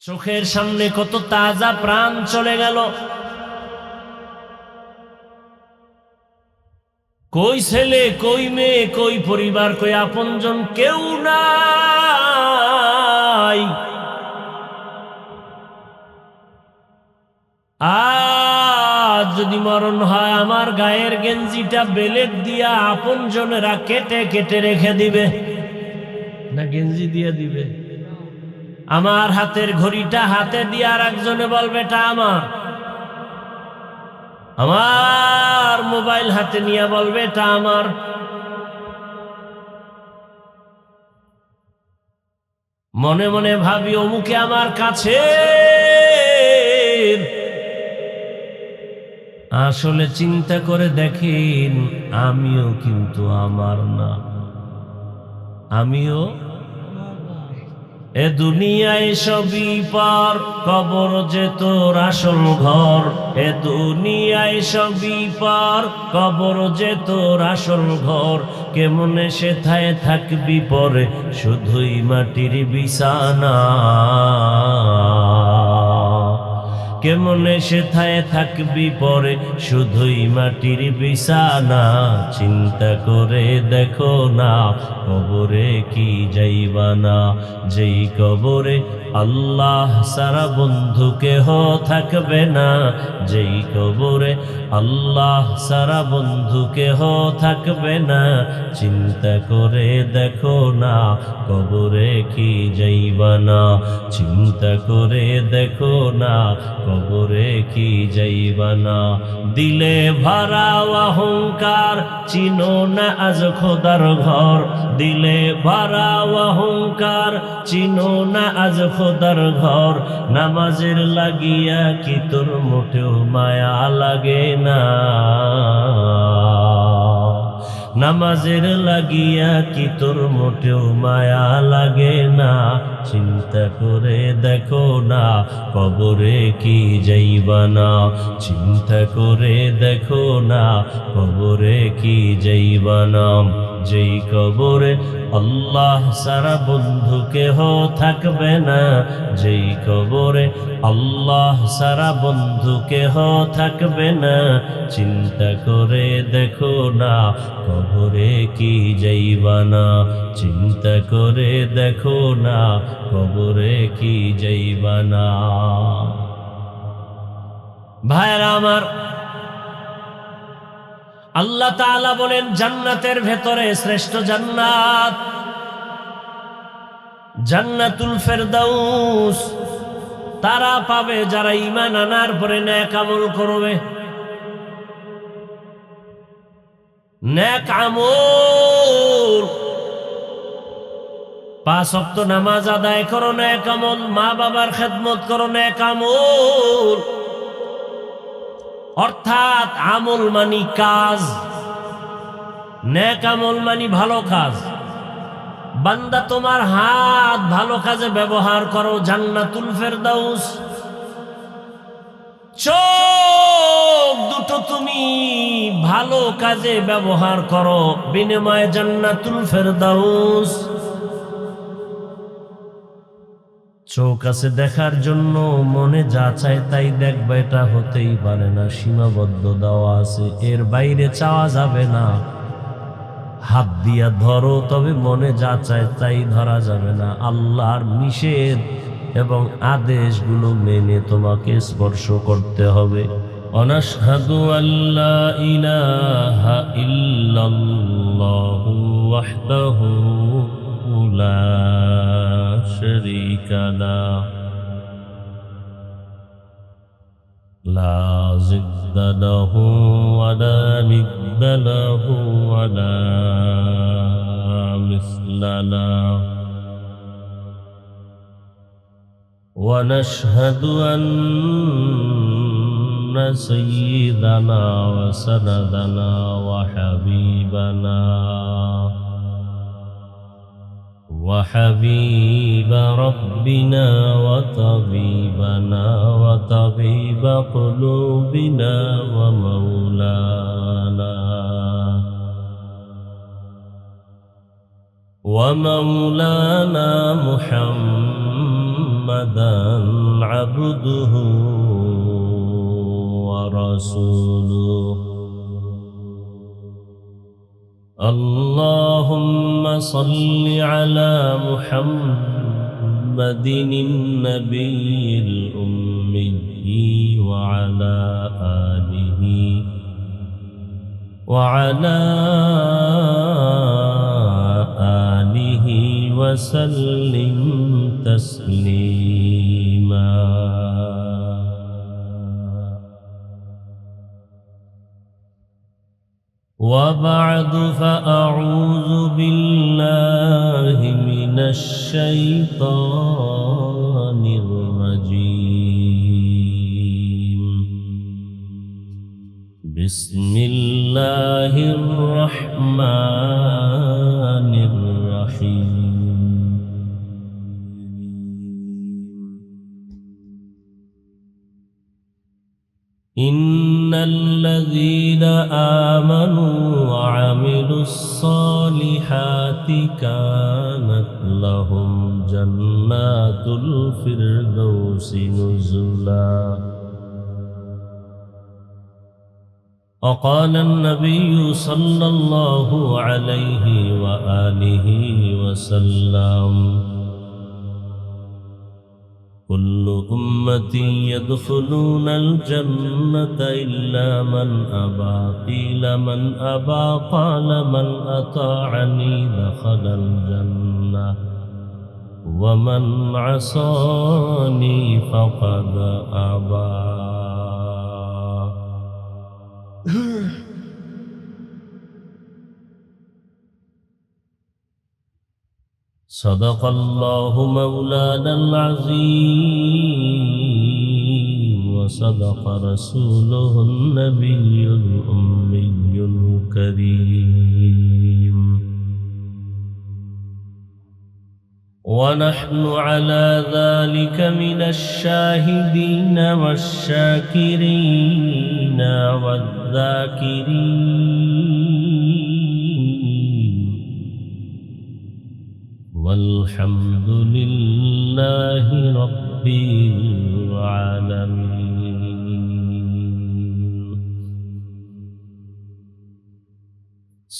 চোখের সামনে কত তাজা প্রাণ চলে গেল। কই ছেলে, কই মেয়ে, কই পরিবার, কই আপনজন, কেউ নাই। আজ যদি মরণ হয়, আমার গায়ের গেঞ্জিটা বেলেট দিয়া আপনজনেরা কেটে কেটে রেখে দিবে, না গেঞ্জি দিয়ে দিবে? আমার হাতের ঘড়িটা হাতে দিয়ে আর একজনে বলবে এটা আমার। আমার মোবাইল হাতে নিয়ে বলবে এটা আমার। মনে মনে ভাবি অমুকে আমার কাছে, আসলে চিন্তা করে দেখেন আমিও কিন্তু আমার না, আমিও এ দুনিয়ায় সবই পার, কবর যে তোর আসল ঘর। এ দুনিয়ায় সবই পার, কবর যে তোর আসল ঘর। কেমনে সেথায় থাকবি পরে, শুধুই মাটির বিছানা। কেমনে সেথায় থাকবি পরে, শুধুই মাটির বিছানা। চিন্তা করে দেখো না, কবরে কি যাইবা না। যেই কবরে আল্লাহ সারা বন্ধু কেহ থাকবে না। যেই কবরে আল্লাহ সারা বন্ধু কেহ থাকবে না। চিন্তা করে দেখো না, কবরে কি যাইবা না। চিন্তা করে দেখো না, কবরে কি যাইবা না। দিলে ভরা অহংকার, চিনো না আজ খোদার ঘর। দিলে ভরা অহংকার, চিনো না আজ খোদার ঘর। নামাজের লাগিয়া কি তোর মোটেও মায়া লাগে না। নামাজের লাগিয়া কি তোর মোটেও মায়া লাগে না। চিন্তা করে দেখো না, কবরে কি যাইবা না। চিন্তা করে দেখো না, কবরে কি যাইবা না। যেই কবরে আল্লাহ সারা বন্ধু কেহ থাকবে না। যেই কবরে আল্লাহ সারা বন্ধু কেহ থাকবে না। চিন্তা করে দেখো না, কবরে কি যাইবা না। চিন্তা করে দেখো না, কবরে কি যাইবা না। ভাইরা আমার, আল্লাহ তাআলা বলেন জান্নাতের ভেতরে শ্রেষ্ঠ জান্নাত জান্নাতুল ফেরদাউস তারা পাবে যারা ঈমান আনার পরে নেক আমল করবে। নেক আমল, 5 ওয়াক্ত নামাজ আদায় করো, নেক আমল। মা বাবার খেদমত করো, নেক আমল। অর্থাৎ আমল মানি কাজ, নেক আমল মানি ভালো কাজ। বান্দা তোমার হাত ভালো কাজে ব্যবহার করো, জান্নাতুল ফেরদাউস। চোখ দুটো তুমি ভালো কাজে ব্যবহার করো, বিনিময়ে জান্নাতুল ফেরদাউস। চোখ আছে দেখার জন্য, মনে যা চায় তাই দেখবে, এটা হতেই পারে না। সীমাবদ্ধ দেওয়া আছে, এর বাইরে চাওয়া যাবে না। হাত দিয়া ধরো, তবে মনে যা চায় তাই ধরা যাবে না। আল্লাহর নিষেধ এবং আদেশগুলো মেনে তোমাকে স্পর্শ করতে হবে। অনাশহাদু আল্লা ইলাহা ইল্লাল্লাহু ওয়াহদাহু লা শারীকা লাহু লা জিদ্দা লাহু ওয়া লা নিদ্দা লাহু ওয়া লা মিসলা লাহু। ওয়া নাশহাদু আন্না সাইয়্যিদানা ওয়া সানাদানা ওয়া হাবিবানা وحبيب ربنا وطبيبنا وطبيب قلوبنا ومولانا محمد محمدا عبده ورسوله اللهم صل على محمد النبي الأمي وعلى آله وسلم تسليما. وبعد فأعوذ بالله من الشيطان الرجيم. بسم الله الرحمن الرحيم. إن الذين آمنوا وعملوا الصالحات كانت لهم جنات الفردوس نزلا. وقال النبي صلى الله عليه وآله وسلم كل أمتي يدخلون الجنة إلا من أبى. قيل من أبى؟ قال من أطاعني دخل الجنة ومن عصاني فقد أبى. صدق الله مولانا العظيم وصدق رسوله النبي الأمي الكريم. ونحن على ذلك من الشاهدين والشاكرين والذاكرين والحمد لله رب العالمين.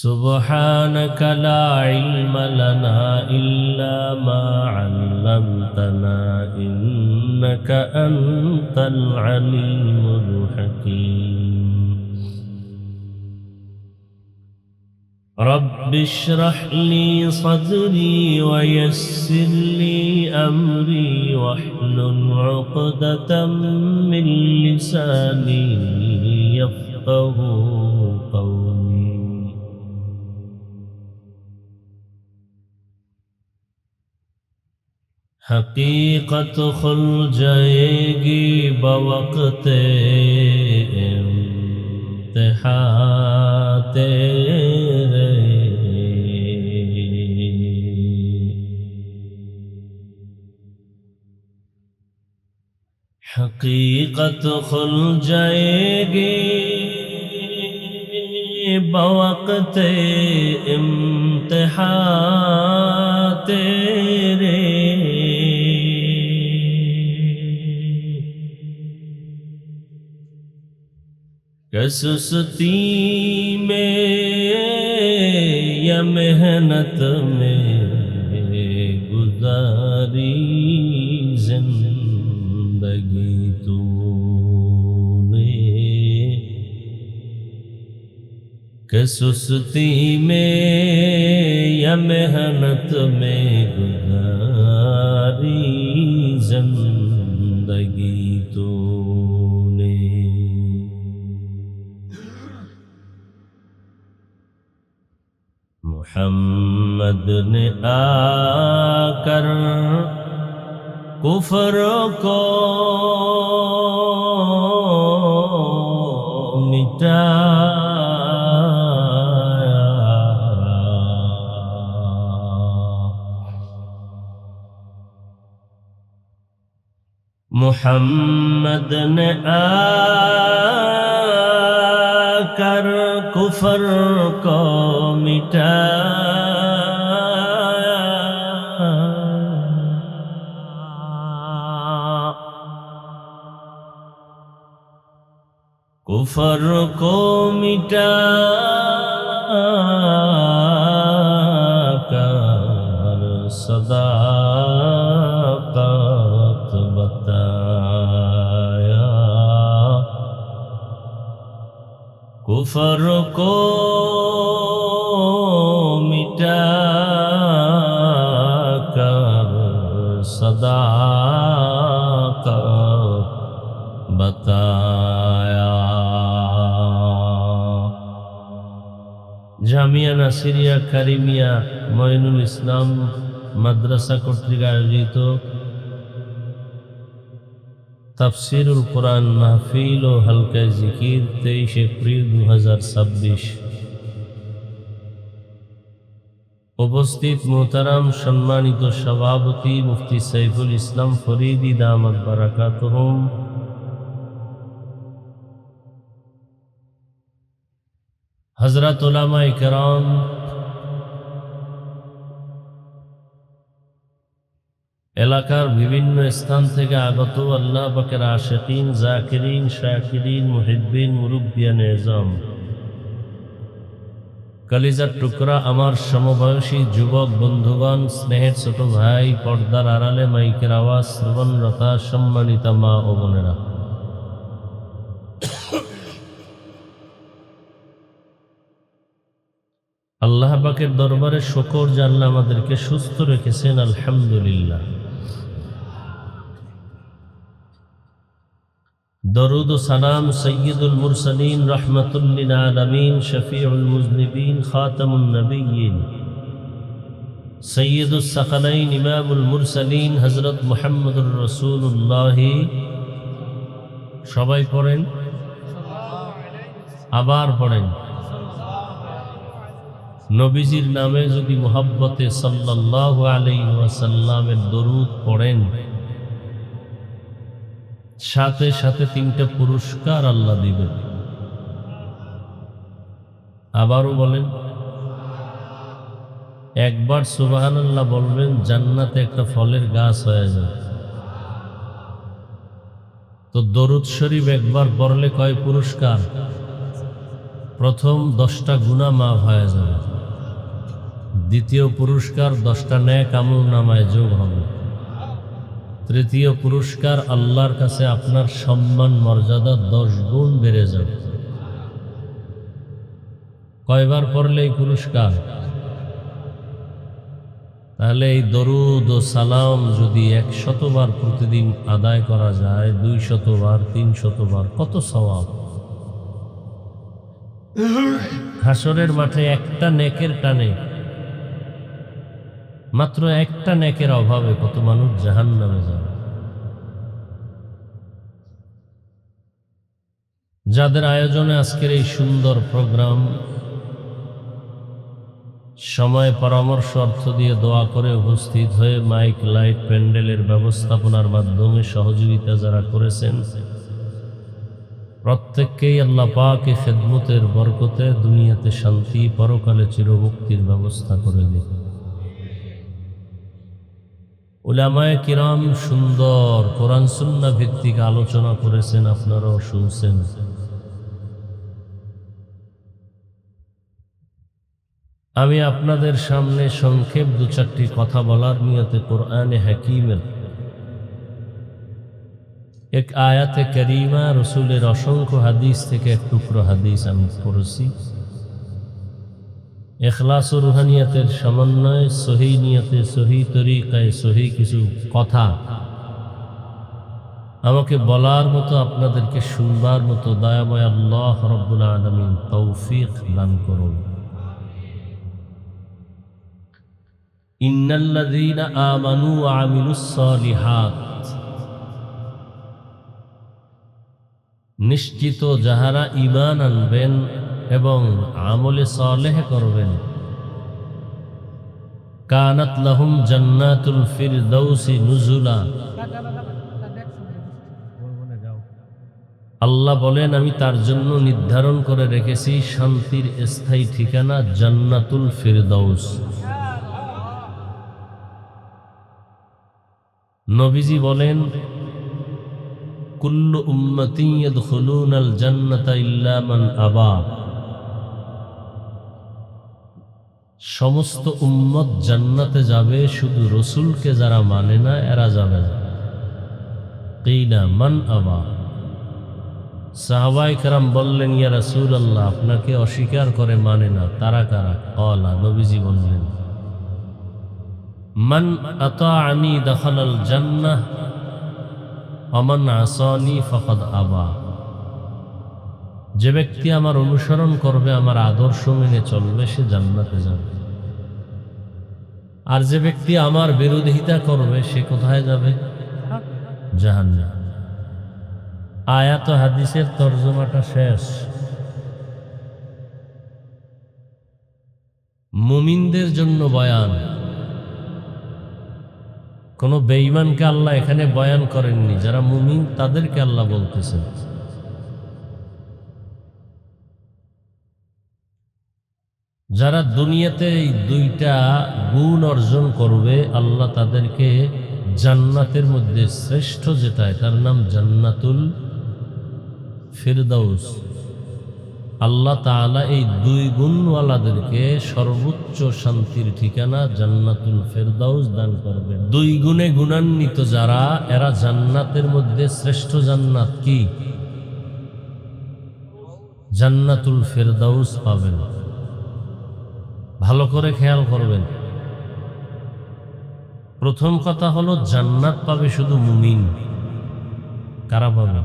سبحانك لا علم لنا إلا ما علمتنا إنك أنت العليم الحكيم. رب اشرح لي صدري ويسر لي أمري واحلل عقدة من لساني يفقه قولي. حقیقت کھل جائے گی بوقت امتحان تیرے. حقیقت کھل جائے گی بوقت امتحان تیرے. کہ سستی میں یا محنت میں گزاری زندگی تو نے. کہ سستی میں یا محنت میں گزاری زندگی تو نے. محمد نے آ کر کفر کو مٹایا. محمد نے آ کر کفر کو مٹایا. कुफर को मिटा कर सदाकत बताया, कुफर को मिटा कर सदाकत बताया। জামিয়া নাসিরিয়া কারিমিয়া মঈনুল ইসলাম মাদ্রাসা কর্তৃক আয়োজিত তাফসিরুল কোরআন মাহফিল ও হালকা জিকির 23 এপ্রিল 2026। উপস্থিত মোহতারাম সম্মানিত সভাপতি মুফতি সাইফুল ইসলাম ফরিদি দামাত বারাকাতুহুম, হযরত উলামায়ে কেরাম, এলাকার বিভিন্ন স্থান থেকে আগত আল্লাহ পাকের আশিকিন, জাকিরিন, শাকিরিন, মুহিব্বিন, মুরব্বিয়ান এজম, কলিজার টুকরা আমার সমবয়সী যুবক বন্ধুগণ, স্নেহের ছোট ভাই, পর্দার আড়ালে মাইকের আওয়াজ শ্রবণরতা সম্মানিতা মা ও বোনেরা, আল্লাহ পাকের দরবারে শুকর যে আল্লাহ আমাদেরকে সুস্থ রেখেছেন, আলহামদুলিল্লাহ। দরুদ ও সালাম সৈয়দুল মুরসালিন, রহমাতুল লিল আলামিন, শফিউল মুজনিবিন, খাতামুন নবিয়্যিন, সৈয়দুস সাকালাইন, ইমামুল মুরসালিন হযরত মুহাম্মদুর রাসূলুল্লাহ। সবাই পড়েন, আবার পড়েন। নবীজির নামে যদি মুহাব্বতে সাল্লাল্লাহু আলাইহি ওয়াসাল্লামের দরুদ পড়েন, সাথে সাথে 3টা পুরস্কার আল্লাহ দিবেন। আবারও বলেন, একবার সুবহানাল্লাহ বলবেন, জান্নাতে একটা ফলের গাছ হয়ে যাবে। তো দরুদ শরীফ একবার পড়লে কয় পুরস্কার? প্রথম 10টা গুনাহ মাফ হয়ে যাবে, দ্বিতীয় পুরস্কার 10টা নেক আমল নামায় যোগ হবে, তৃতীয় পুরস্কার আল্লাহর কাছে আপনার সম্মান মর্যাদা 10 গুণ বেড়ে যাবে। কয়বার পড়লে এই পুরস্কার? তাহলে এই দরুদ ও সালাম যদি 100 বার প্রতিদিন আদায় করা যায়, 200 বার, 300 বার, কত সওয়াব। হাসরের মাঠে একটা নেকের টানে, মাত্র একটা নেকের অভাবে কত মানুষ জাহান্নামে যায়। যাদের আয়োজনে আজকের এই সুন্দর প্রোগ্রাম, সময় পরামর্শ অর্থ দিয়ে দোয়া করে উপস্থিত হয়ে মাইক, লাইট, প্যান্ডেলের ব্যবস্থাপনার মাধ্যমে সহযোগিতা যারা করেছেন, প্রত্যেককেই আল্লাহ পাকের খেদমতের বরকতে দুনিয়াতে শান্তি, পরকালে চিরমুক্তির ব্যবস্থা করে দিন। উলামায়ে কিরাম সুন্দর কোরআন সুন্নাহ ভিত্তিক আলোচনা করেছেন, আপনারাও শুনছেন। আমি আপনাদের সামনে সংক্ষেপ 2-4টি কথা বলার নিয়তে কোরআনে হাকিমের এক আয়াতে কারিমা, রসুলের অসংখ্য হাদিস থেকে এক টুকরো হাদিস আমি পড়েছি। ইখলাস ও রুহানিয়াতের সমন্বয়ে সহি নিয়তে, সহি তরিকায়, সহি কিছু কথা আমাকে বলার মতো, আপনাদেরকে শুনবার মতো দয়াময় আল্লাহ রাব্বুল আলামিন তৌফিক দান করুন। ইন্নাল্লাযীনা আমানু ওয়া আমিলুস সালিহাত, নিশ্চিত যাহারা ঈমান আনবেন এবং আমলে সালেহ করবেন, কানাত লাহুম জান্নাতুল ফিরদাউসি নুজুলা। আল্লাহ বলেন, আমি তার জন্য নির্ধারণ করে রেখেছি শান্তির স্থায়ী ঠিকানা জান্নাতুল ফিরদাউস। নবীজি বলেন, কুল্লু উম্মতি ইয়াদখুলুনাল জান্নাতা ইল্লা মান আবা, সমস্ত উম্মত জান্নাতে যাবে, শুধু রসুলকে যারা মানে না এরা যাবে না। কিলা মান আবা, সাহাবায়ে কেরাম বললেন, ইয়া রাসূলুল্লাহ, আপনাকে অস্বীকার করে মানে না, তারা কারা? ক্বালা, নবীজি বললেন, মান আতাআনি দাখালাল জান্নাহ ওয়া মান আসানি ফাকাদ আবা, যে ব্যক্তি আমার অনুসরণ করবে, আমার আদর্শ মেনে চলবে, সে জান্নাতে যাবে। আর যে ব্যক্তি আমার বিরোধিতা করবে, সে কোথায় যাবে? জাহান্নামে। আয়াত ও হাদিসের তরজমাটা শেষ। মুমিনদের জন্য বয়ান, কোন বেঈমানকে আল্লাহ এখানে বয়ান করেননি। যারা মুমিন তাদেরকে আল্লাহ বলতেছেন। যারা দুনিয়াতে এই দুইটা গুণ অর্জন করবে, আল্লাহ তাদেরকে জান্নাতের মধ্যে শ্রেষ্ঠ যেটা, তার নাম জান্নাতুল ফিরদাউস। আল্লাহ তাআলা এই দুই গুণওয়ালাদেরকে সর্বোচ্চ শান্তির ঠিকানা জান্নাতুল ফিরদাউস দান করবে। দুই গুণে গুণান্বিত যারা, এরা জান্নাতের মধ্যে শ্রেষ্ঠ জান্নাত কি? জান্নাতুল ফিরদাউস পাবেন। ভালো করে খেয়াল করবেন। প্রথম কথা হলো, জান্নাত পাবে শুধু মুমিন। কারা পাবে?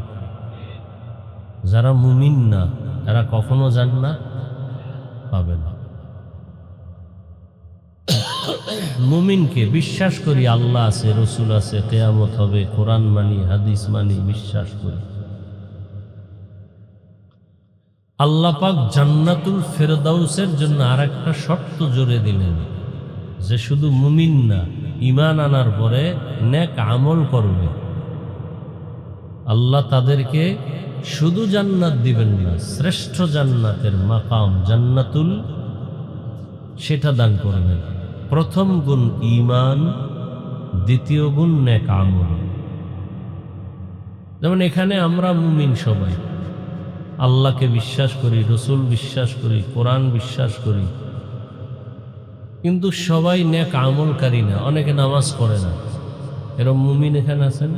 যারা মুমিন না, এরা কখনো জান্নাত পাবে না। মুমিনকে বিশ্বাস করি আল্লাহ আছে, রসুল আছে, কিয়ামত হবে, কোরআন মানি, হাদিস মানি, বিশ্বাস করি। আল্লাহ পাক জান্নাতুল ফিরদাউসের জন্য আরেকটা শর্ত জোরে দিলেন, যে শুধু মুমিন না, ঈমান আনার পরে নেক আমল করবে, আল্লাহ তাদেরকে শুধু জান্নাত দিবেন না, শ্রেষ্ঠ জান্নাতের মাকাম জান্নাতুল, সেটা দান করবেন। প্রথম গুণ ঈমান, দ্বিতীয় গুণ নেক আমল। যেমন এখানে আমরা মুমিন সবাই, আল্লাহকে বিশ্বাস করি, রসুল বিশ্বাস করি, কোরআন বিশ্বাস করি, কিন্তু সবাই নেক আমলকারী না। অনেকে নামাজ পড়ে না, এরকম মুমিন এখানে আছেন।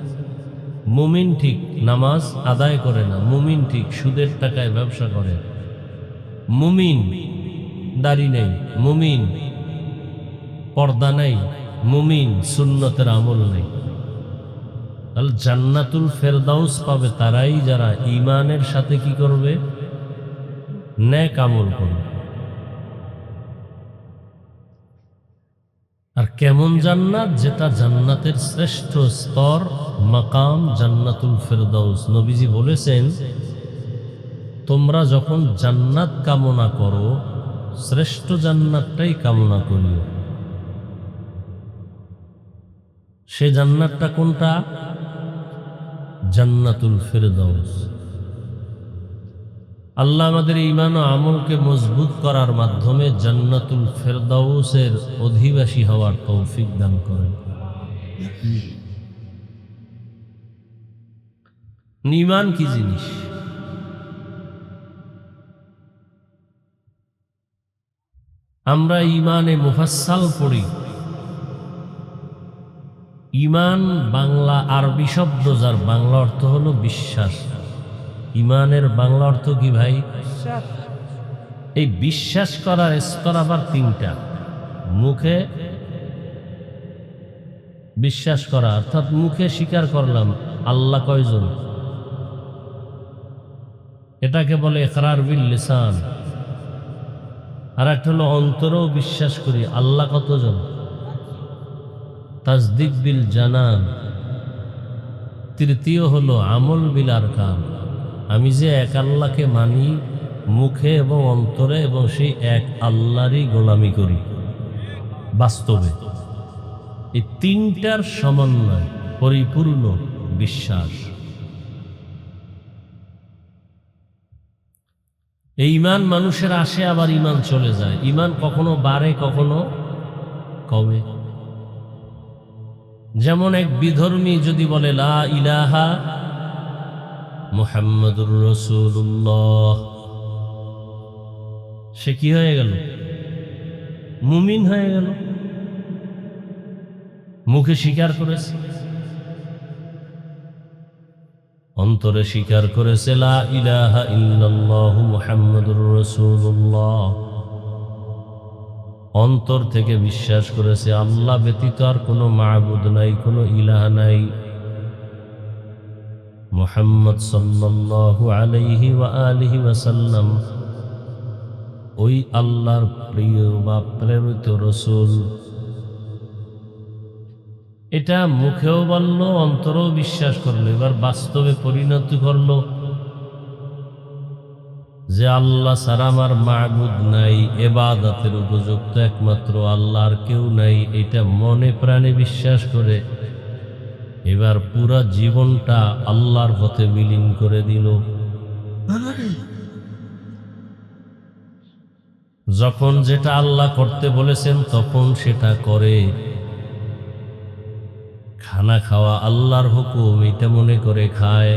মুমিন ঠিক নামাজ আদায় করে না, মুমিন ঠিক সুদের টাকায় ব্যবসা করে, মুমিন দাড়ি নেই, মুমিন পর্দা নাই, মুমিন সুন্নতের আমল নেই। তাহলে জান্নাতুল ফেরদাউস পাবে তারাই যারা ঈমানের সাথে কি করবে? নেক আমল করবে। আর কেমন জান্নাত? যেটা জান্নাতের শ্রেষ্ঠ স্তর, মাকাম জান্নাতুল ফেরদাউস। নবীজি বলেছেন, তোমরা যখন জান্নাত কামনা করো, শ্রেষ্ঠ জান্নাতটাই কামনা করিও। সে জান্নাতটা কোনটা? জান্নাতুল ফিরদাউস। আল্লাহ আমাদের ঈমান ও আমলকে মজবুত করার মাধ্যমে জান্নাতুল ফিরদাউসের অধিবাসী হওয়ার তৌফিক দান করেন। ঈমান কি জিনিস? আমরা ঈমানে মুফাসসাল পড়ি। ঈমান বাংলা আরবি শব্দ, যার বাংলা অর্থ হলো বিশ্বাস। ঈমানের বাংলা অর্থ কি ভাই? এই বিশ্বাস করার স্তর আবার তিনটা। মুখে বিশ্বাস করা, অর্থাৎ মুখে স্বীকার করলাম আল্লাহ কয়জন, এটাকে বলে ইকরার বিল লিসান। আর একটা হলো অন্তরেও বিশ্বাস করি আল্লাহ কতজন, তাসদিক বিল জানান। তৃতীয় হলো আমল বিল আরকান, আমি যে এক আল্লাহকে মানি মুখে এবং অন্তরে, এবং সেই এক আল্লাহরই গোলামি করি বাস্তবে। এই তিনটার সমন্বয় পরিপূর্ণ বিশ্বাস। এই ঈমান মানুষের আসে, আবার ঈমান চলে যায়। ঈমান কখনো বাড়ে, কখনো কমে। যেমন এক বিধর্মী যদি বলে লা ইলাহা মুহাম্মাদুর রাসূলুল্লাহ। সে কি হয়ে গেল? মুমিন হয়ে গেল। মুখে স্বীকার করেছে, অন্তরে স্বীকার করেছে লা ইলাহা ইল্লাল্লাহু মুহাম্মাদুর রাসূলুল্লাহ। অন্তর থেকে বিশ্বাস করেছে আল্লাহ ব্যতীত আর কোনো মাবুদ নাই, কোনো ইলাহ নাই। মুহাম্মদ সাল্লাল্লাহু আলাইহি ওয়া আলিহি ওয়াসাল্লাম ওই আল্লাহর প্রিয় বা প্রেরিত রাসূল। এটা মুখেও বলল, অন্তরেও বিশ্বাস করলো, এবার বাস্তবে পরিণত করলো যে আল্লাহ ছাড়া আমার মাবুদ নাই, ইবাদতের উপযুক্ত একমাত্র আল্লাহর কেউ নাই। এটা মনে প্রাণে বিশ্বাস করে এবার পুরা জীবনটা আল্লাহর পথে বিলীন করে দিল। যখন যেটা আল্লাহ করতে বলেছেন তখন সেটা করে। খানা খাওয়া আল্লাহর হুকুম, এটা মনে করে খায়।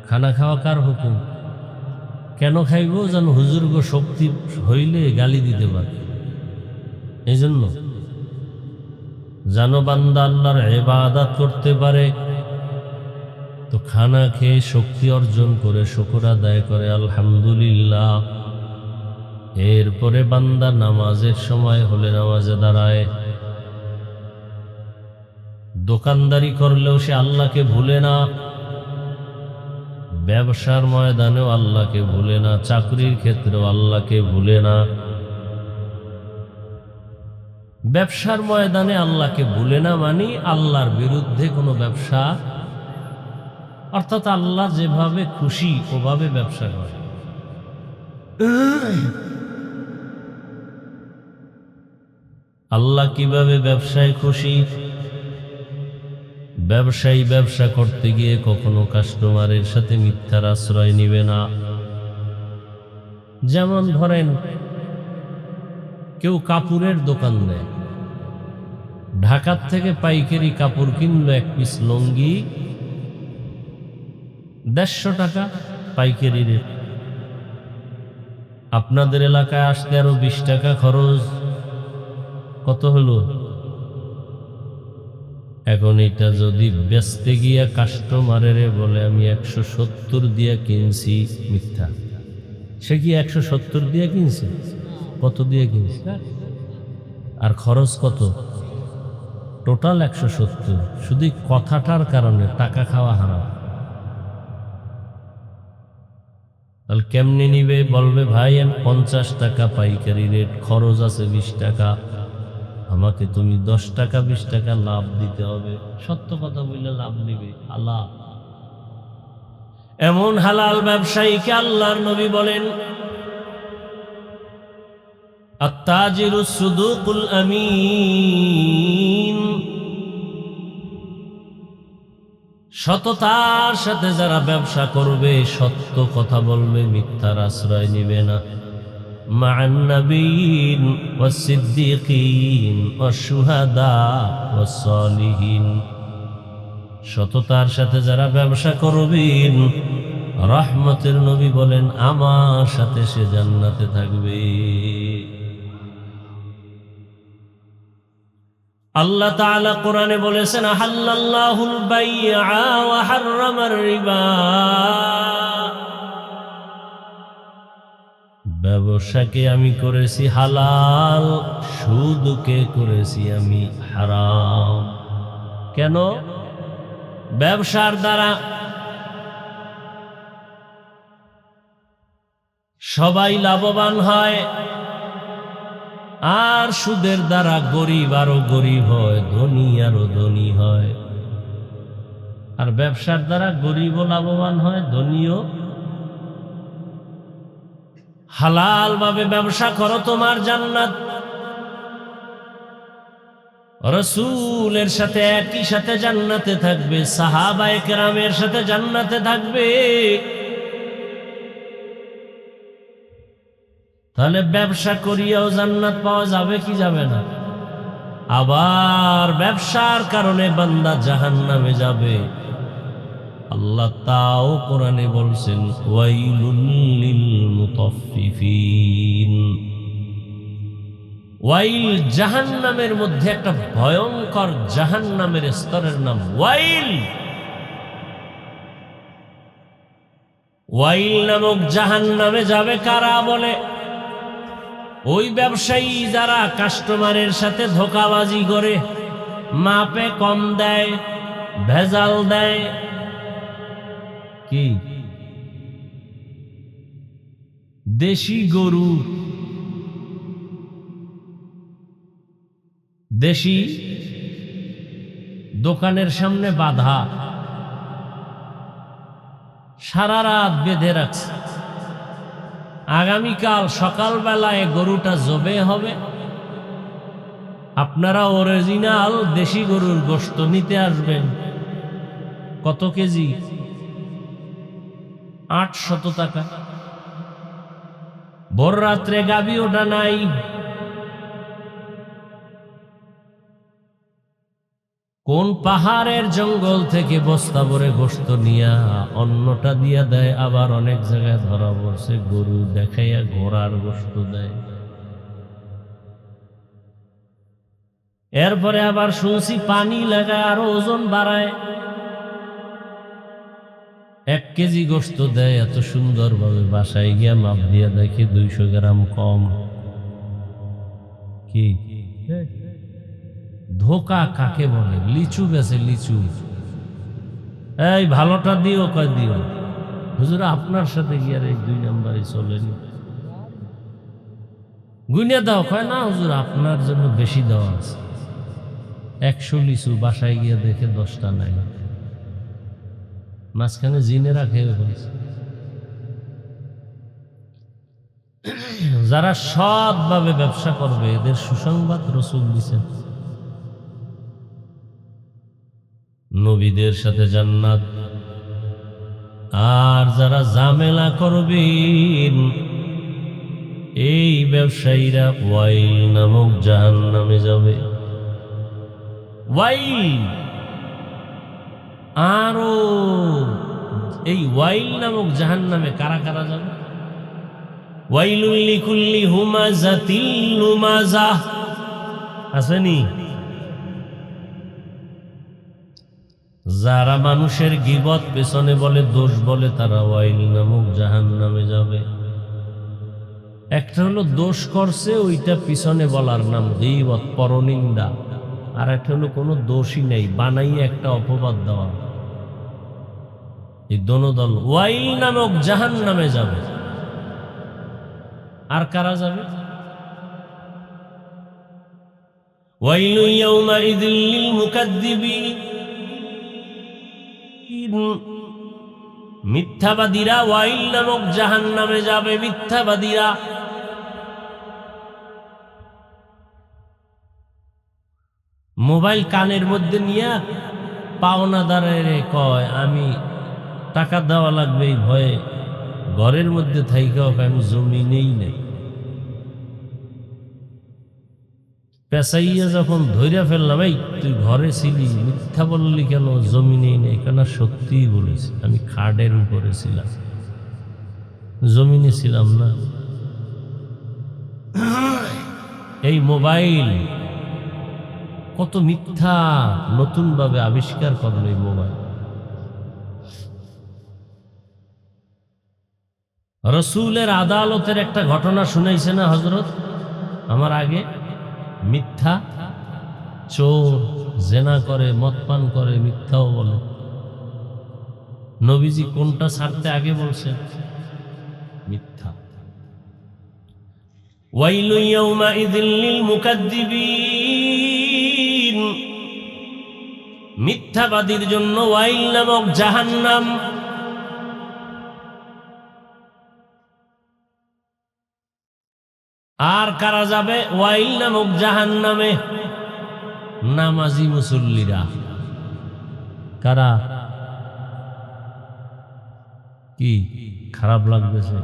খানা খাওয়া কার হুকুম? কেন খাইব? যেন হুজুর গো শক্তি হইলে গালি দিতে পারে, এই জন্য যেন বান্দা আল্লাহর ইবাদত করতে পারে। তো খানা খেয়ে শক্তি অর্জন করে শুকর আদায় করে আলহামদুলিল্লাহ। এরপরে বান্দা নামাজের সময় হলে নামাজে দাঁড়ায়। দোকানদারি করলেও সে আল্লাহকে ভুলে না, ব্যবসার ময়দানেও আল্লাহকে ভুলে না, চাকরির ক্ষেত্রেও আল্লাহকে ভুলে না। ব্যবসার ময়দানে আল্লাহকে ভুলে না মানে আল্লাহর বিরুদ্ধে কোনো ব্যবসা, অর্থাৎ আল্লাহ যেভাবে খুশি ওভাবে ব্যবসা করে। আল্লাহ কিভাবে ব্যবসায় খুশি? ব্যবসায়ী ব্যবসা করতে গিয়ে কখনো কাস্টমারের সাথে মিথ্যার আশ্রয় নিবে না। যেমন ধরেন কেউ কাপড়ের দোকান দেয়, ঢাকার থেকে পাইকারি কাপড় কিনলো, এক পিস লুঙ্গি 150 টাকা পাইকারি রেট। আপনাদের এলাকায় আসতে আরো 20 টাকা খরচ, কত হলো? এখন এটা যদি বেচতে গিয়া কাস্টমারের বলে আমি 170 দিয়ে কিনছি, মিথ্যা। সে কি 170 দিয়ে কিনছে? কত দিয়ে কিনছে? আর খরচ কত? টোটাল 170। শুধু কথাটার কারণে টাকা খাওয়া হারাম। তাহলে কেমনে নিবে? বলবে ভাই আমি 50 টাকা পাইকারি রেট, খরচ আছে 20 টাকা, আমাকে তুমি 10 টাকা 20 টাকা লাভ দিতে হবে। সত্য কথা বললে লাভ নিবে আল্লাহ। এমন হালাল ব্যবসায়ীকে আল্লাহর নবী বলেন আত-তাজিরুস সুদুকুল আমিন। সততার সাথে যারা ব্যবসা করবে, সত্য কথা বলবে, মিথ্যার আশ্রয় নিবে না। মা'আন নাবিয়্যিন ওয়াস সিদ্দীকিন ওয়াশ শুহাদা ওয়াস সালিহিন। সততার সাথে যারা ব্যবসা করবেন, রহমতের নবী বলেন আমার সাথে সে জান্নাতে থাকবে। আল্লাহ তাআলা কোরআনে বলেছেন আহাল্লাল্লাহুল বাই'a ওয়া হাররামার রিবা। ব্যবসাকে আমি করেছি হালাল, সুদকে করেছি আমি হারাম। কেন? ব্যবসার দ্বারা সবাই লাভবান হয়, আর সুদের দ্বারা গরিব আরো গরিব হয়, ধনী আরো ধনী হয়। আর ব্যবসার দ্বারা গরিবও লাভবান হয়, ধনীও। হালাল ভাবে ব্যবসা করো, তোমার জান্নাত। রাসূলের সাথে একই সাথে জান্নাতে থাকবে, সাহাবায়ে কেরামের সাথে জান্নাতে থাকবে। তাহলে ব্যবসা করিয়াও জান্নাত পাওয়া যাবে কি যাবে না? আবার ব্যবসার কারণে বান্দা জাহান্নামে যাবে। আল্লাহ তাও কোরআনে বলছেন ওয়াইলুল লিল মুতাফফিফিন। ওয়াইল জাহান্নামের মধ্যে একটা ভয়ঙ্কর জাহান্নামের স্তরের নাম ওয়াইল। ওয়াইল নামক জাহান্নামে যাবে কারা বলে? ওই ব্যবসায়ী যারা কাস্টমারের সাথে ধোঁকাবাজি করে, মাপে কম দেয়, ভেজাল দেয়। কি দেশি গরু, দেশি দোকানের সামনে বাধা, সারা রাত বেঁধে রাখছে, আগামীকাল সকালবেলায় গরুটা জবে হবে। আপনারা অরিজিনাল দেশি গরুর গোশত নিতে আসবেন। কত কেজি? 800 টাকা। ভোর রাত্রে গাবি ওটা নাই। কোন পাহাড়ের জঙ্গল থেকে বস্তা ভরে গোশত নিয়া অন্যটা দিয়া দেয়। আবার অনেক জায়গায় ধরা পড়ছে গরু দেখাইয়া ঘোড়ার গোশত দেয়। এরপরে আবার শুনছি পানি লাগায় আরো ওজন বাড়ায়। 1 কেজি গোশত দেয় এত সুন্দর ভাবে, বাসায় গিয়া মাপ দিয়া দেখে 200 গ্রাম কম। কি ধোকা কাকে বলে? লিচু গেছে লিচু, এই ভালোটা দিও, কয় দিও। হুজুর আপনার সাথে গিয়ে এই 2 নাম্বারই চলেনি, গুনে দাও। কয় না হুজুর আপনার জন্য বেশি দেওয়া আছে। 100 লিচু, বাসায় গিয়ে দেখে 10টা নাই। মাঝখানে জিনেরা খেয়ে ফেলছে। যারা সৎভাবে ব্যবসা করবে এদের সুসংবাদ রাসূল দিয়েছেন, নবীদের সাথে জান্নাত। আর যারা ঝামেলা করবেন এই ব্যবসায়ীরা ওয়াইল নামক জাহান্নামে যাবে। ওয়াইল। আরো এই ওয়াইল নামক জাহান্নামে কারা কারা যাবে? ওয়াইলুল লিকুল্লি হুমাযাতিল লুমাযাহ আসেনি? যারা মানুষের গীবত পেছনে বলে, দোষ বলে, তারা ওয়াইল নামক জাহান্নামে যাবে। একটা হলো দোষ করছে ওইটা পিছনে বলার নাম গীবত, পরনিন্দা। আর একটা হলো কোনো দোষই নেই, বানাইয়ে একটা অপবাদ দেওয়া। এই দোনো দল ওয়াইল নামক জাহান্নামে যাবে। আর কারা যাবে? ওয়াইলু ইয়াউমাইযিল লিল মুকাদ্দিবিন। মিথ্যাবাদীরা ওয়াইল নামক জাহান্নামে যাবে। মিথ্যাবাদীরা মোবাইল কানের মধ্যে নিয়ে পাওনাদারে কয় আমি টাকা দেওয়া লাগবে এই ভয়ে ঘরের মধ্যে থাইকাও আমি জমি নেই নাই। পেশাইয়া যখন ধৈর্য ফেললাম, এই তুই ঘরে ছিলি, মিথ্যা বললি কেন? জমি নেই নাই কেন? সত্যিই বলেছি, আমি খাটের উপরে ছিলাম, জমিনে ছিলাম না। এই মোবাইল কত মিথ্যা নতুন ভাবে আবিষ্কার করলো এই মোবাইল। রসুলের আদালতের একটা ঘটনা শুনাইছে না হযরত আমার আগে? মিথ্যা, চোর, জেনা করে, মদ পান করে, মিথ্যাও বলে। নবীজি কোনটা ছাড়তে আগে বলছেন? মিথ্যা। ওয়াইলু ইয়াউমাইযিল লিল মুকাদ্দিবিন। মিথ্যাবাদীর জন্য ওয়াইল নামক জাহান্নাম। আর কারা যাবে ওয়াইল নামক জাহান্নামে? নামাজি মুসল্লিরা। কারা? কি খারাপ লাগতেছে?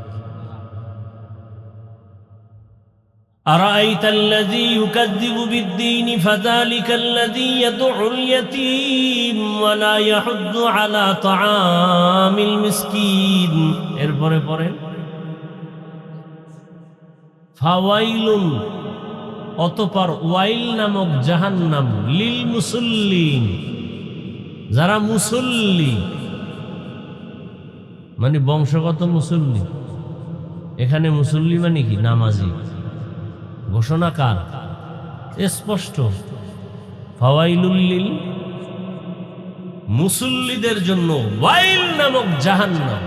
أرأيت الذي يكذب بالدين فذلك الذي يدعو اليتيم ولا يحض على طعام المسكين এরপরে পড়েন ফাওয়াইলুন অতঃপর ওয়াইল নামক জাহান্নাম লিল মুসল্লিন যারা মুসল্লি মানে বংশগত মুসল্লি এখানে মুসল্লি মানে কি নামাজি ঘোষণা কার স্পষ্ট ফাওয়াইলুল লিল মুসল্লিদের জন্য ওয়াইল নামক জাহান্নাম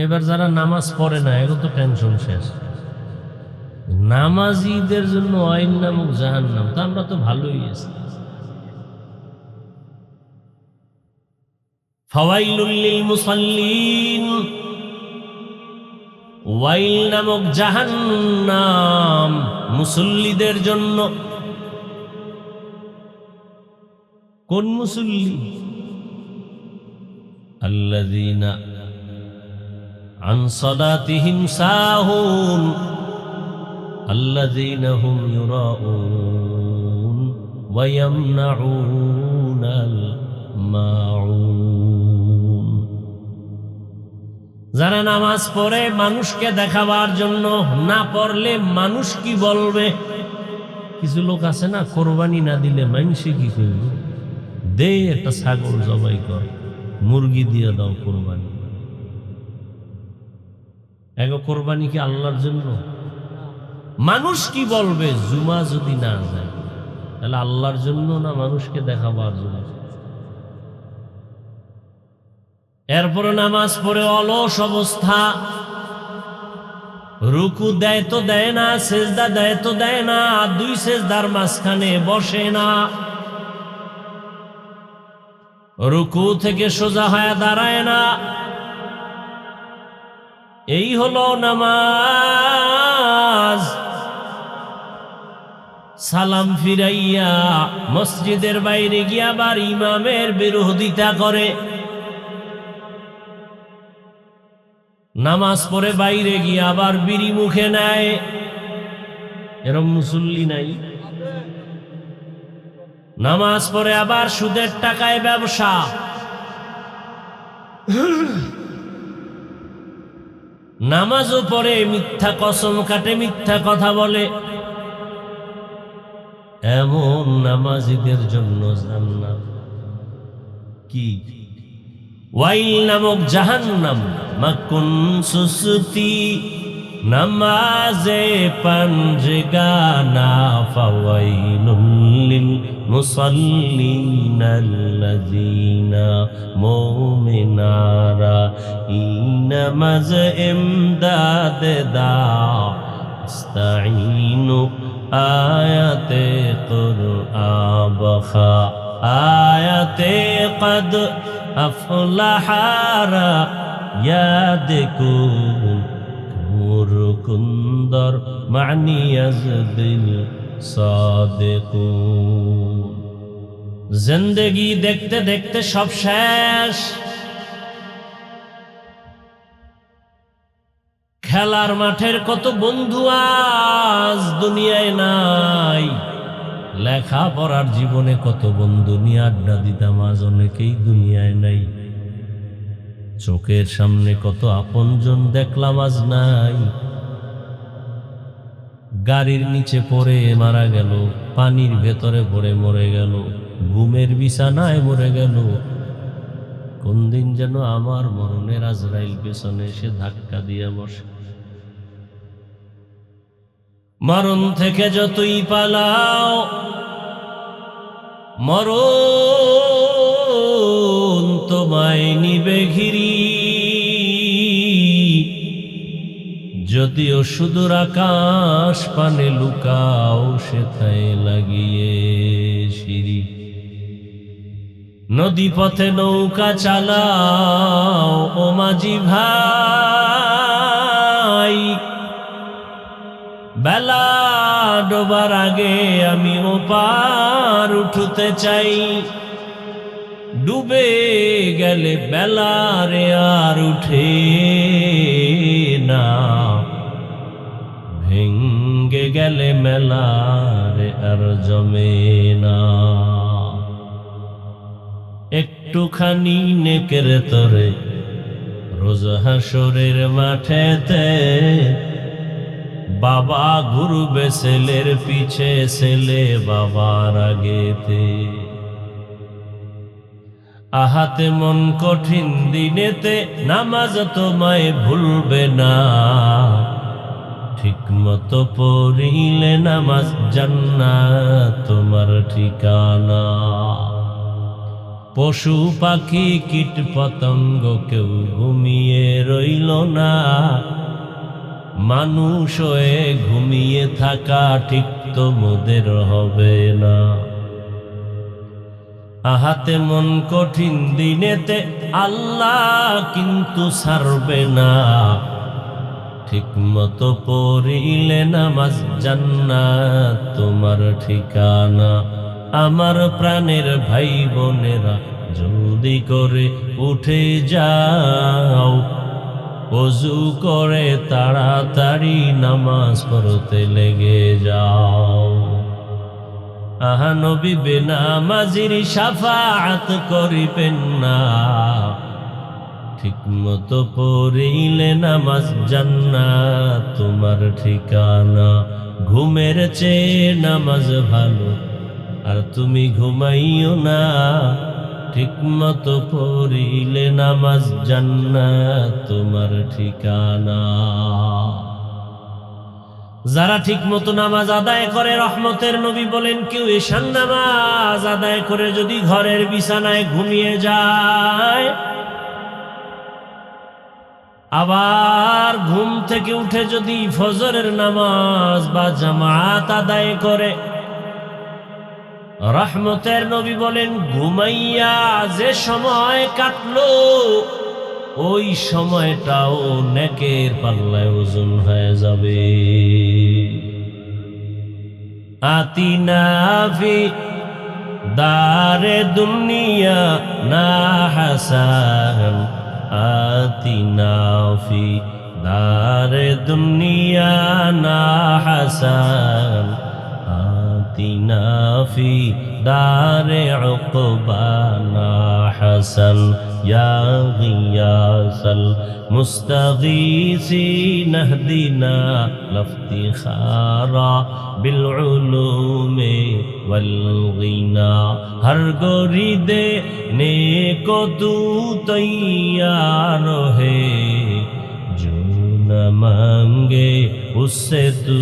এবার যারা নামাজ পড়ে না এগুলো তো টেনশন শেষ নামাজিদের জন্য ওয়াইল নামক জাহান্নাম তা আমরা তো ভালোই আছি ফাওয়াইলুল লিল মুসাল্লিন ওয়াইল নামক জাহান্নাম মুসল্লিদের জন্য কোন মুসল্লি আল্লাযীনা আন সালাতিহিম সাহুন আল্লাযীনা হুম ইউরাউন ওয়া ইয়ামনাউনাল মাউন যারা নামাজ পড়ে মানুষকে দেখাবার জন্য না পড়লে মানুষ কি বলবে কিছু লোক আছে না কোরবানি না দিলে মানুষে কি করবে দে একটা ছাগল জবাই কর মুরগি দিয়ে দাও কোরবানি এগো কোরবানি কি আল্লাহর জন্য মানুষ কি বলবে জুমা যদি না যায় তাহলে আল্লাহর জন্য না মানুষকে দেখাবার জন্য এরপরে নামাজ পড়ে অলস অবস্থা রুকু দেয় তো দেয় না সেজদা দেয় তো দেয় না দুই সেজদার মাঝখানে বসে না রুকু থেকে সোজা হয়ে দাঁড়ায় না এই হলো নামাজ সালাম ফিরাইয়া মসজিদের বাইরে গিয়ে আবার ইমামের বিরোধিতা করে নামাজ পড়ে বাইরে গিয়ে আবার বিড়ি মুখে নেয় এরকম মুসল্লি নাই নামাজ পড়ে আবার সুদের টাকায় ব্যবসা নামাজও পড়ে মিথ্যা কসম কাটে মিথ্যা কথা বলে এমন নামাজিদের জন্য জান্নাত কি ওয়াইল নামক জাহান্নাম মাকুন সুসুতি নামাজে পঞ্জগানা ফাওয়াইলুল লিল মুসাল্লিন আল্লাযীনা মুমিনারা নামাজ ইমদাদ দা ইস্তাঈনু আয়াতে কুরআন বখা আয়াতে কদ আফলাহারা ইয়াদ কুন্দর মানি আজদিল সাদিকুন জিন্দেগি দেখতে দেখতে সব শেষ খেলার মাঠের কত বন্ধু আজ দুনিয়ায় নাই লেখাপড়ার জীবনে কত বন্ধু নিয়ে আড্ডা দিতাম আজ অনেকেই দুনিয়ায় নাই চোখের সামনে কত আপনজন দেখলাম আজ নাই গাড়ির নিচে পড়ে মারা গেল পানির ভেতরে পড়ে মরে গেল ঘুমের বিছানায় মরে গেল কোন দিন যেন আমার মরণের আজরাইল পেছনে এসে ধাক্কা দিয়ে বসে মরণ থেকে যতই পালাও মরণ তোমায় নিবে ঘিরি যদিও সুদূর আকাশ পানে লুকাও সেথায় লাগিয়ে সিঁড়ি নদী পথে নৌকা চালাও ও মাঝি ভাই বেলা ডোবার আগে আমি ওপার উঠতে চাই ডুবে গেলে বেলা রে আর উঠে না গেলে মেলারে আর জমে না। একটুখানি নেকের তরে রোজ হাসরের মাঠেতে, বাবা ঘুরবে ছেলের পিছে, ছেলে বাবার আগেতে। আহাতে মন কঠিন দিনেতে, নামাজ তোমায় ভুলবে না। ঠিক মতো পড়িলে নামাজ, জান্নাত তোমার ঠিকানা। পশু পাখি কীট পতঙ্গ কেউ ঘুমিয়ে রইল না। মানুষ হয়ে ঘুমিয়ে থাকা ঠিক তোমাদের হবে না। আহাতে মন কঠিন দিনেতে, আল্লাহ কিন্তু ছাড়বে না। ঠিক মতো পড়িলে নামাজ, জান্নাত তোমার ঠিকানা। আমার প্রাণের ভাই বোনেরা, জলদি করে উঠে যাও, ওযু করে তাড়াতাড়ি নামাজ পড়তে লেগে যাও। আহা নবী বেনামাজির শাফাআত করিবেন না। ঠিক মতো পড়িলে নামাজ, জান্নাত তোমার ঠিকানা। ঘুমের চেয়ে নামাজ ভালো, আর তুমি ঘুমাইও না। ঠিক মতো পড়িলে নামাজ, জান্নাত তোমার ঠিকানা। যারা ঠিক মতো নামাজ আদায় করে, রহমতের নবী বলেন, কেউ ঈশান নামাজ আদায় করে যদি ঘরের বিছানায় ঘুমিয়ে যায়, আবার ঘুম থেকে উঠে যদি ফজরের নামাজ বা জামাত আদায় করে, রহমতের নবী বলেন, ঘুমাইয়া যে সময় কাটলো, ওই সময়টাও নেকের পাল্লায় ওজন হয়ে যাবে। আতিনা ফি দারে দুনিয়া না হাসান, আতিনা ফি দারে দুনিয়া না হাসান, আতিনা ফি দারে উকবা না হাসান। ইয়া গিয়াসাল মুস্তাগীসিন ইহদিনা লাফতিখারা বিল উলুমি ওয়াল গিনা। হর গরিদে নেকো তু তৈয়ার হে, जो न मांगे उससे तू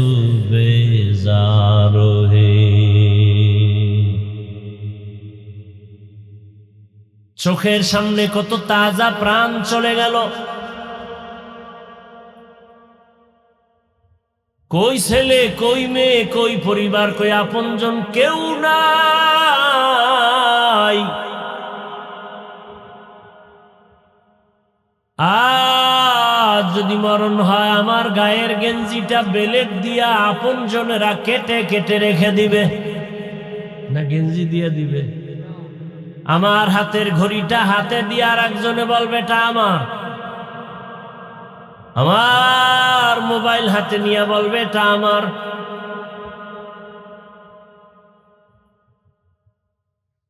बेजार है। চোখের সামনে কত তাজা প্রাণ চলে গেল। কই ছেলে, কই মেয়ে, কই পরিবার, কই আপনজন, কেউ নাই। আজ যদি মরণ হয়, আমার গায়ের গেঞ্জিটা বেলেট দিয়া আপনজনেরা কেটে কেটে রেখে দিবে, না গেঞ্জি দিয়ে দিবে? আমার হাতের ঘড়িটা হাতে দিয়ে আর একজনে বলবে এটা আমার। আমার মোবাইল হাতে নিয়ে বলবে এটা আমার।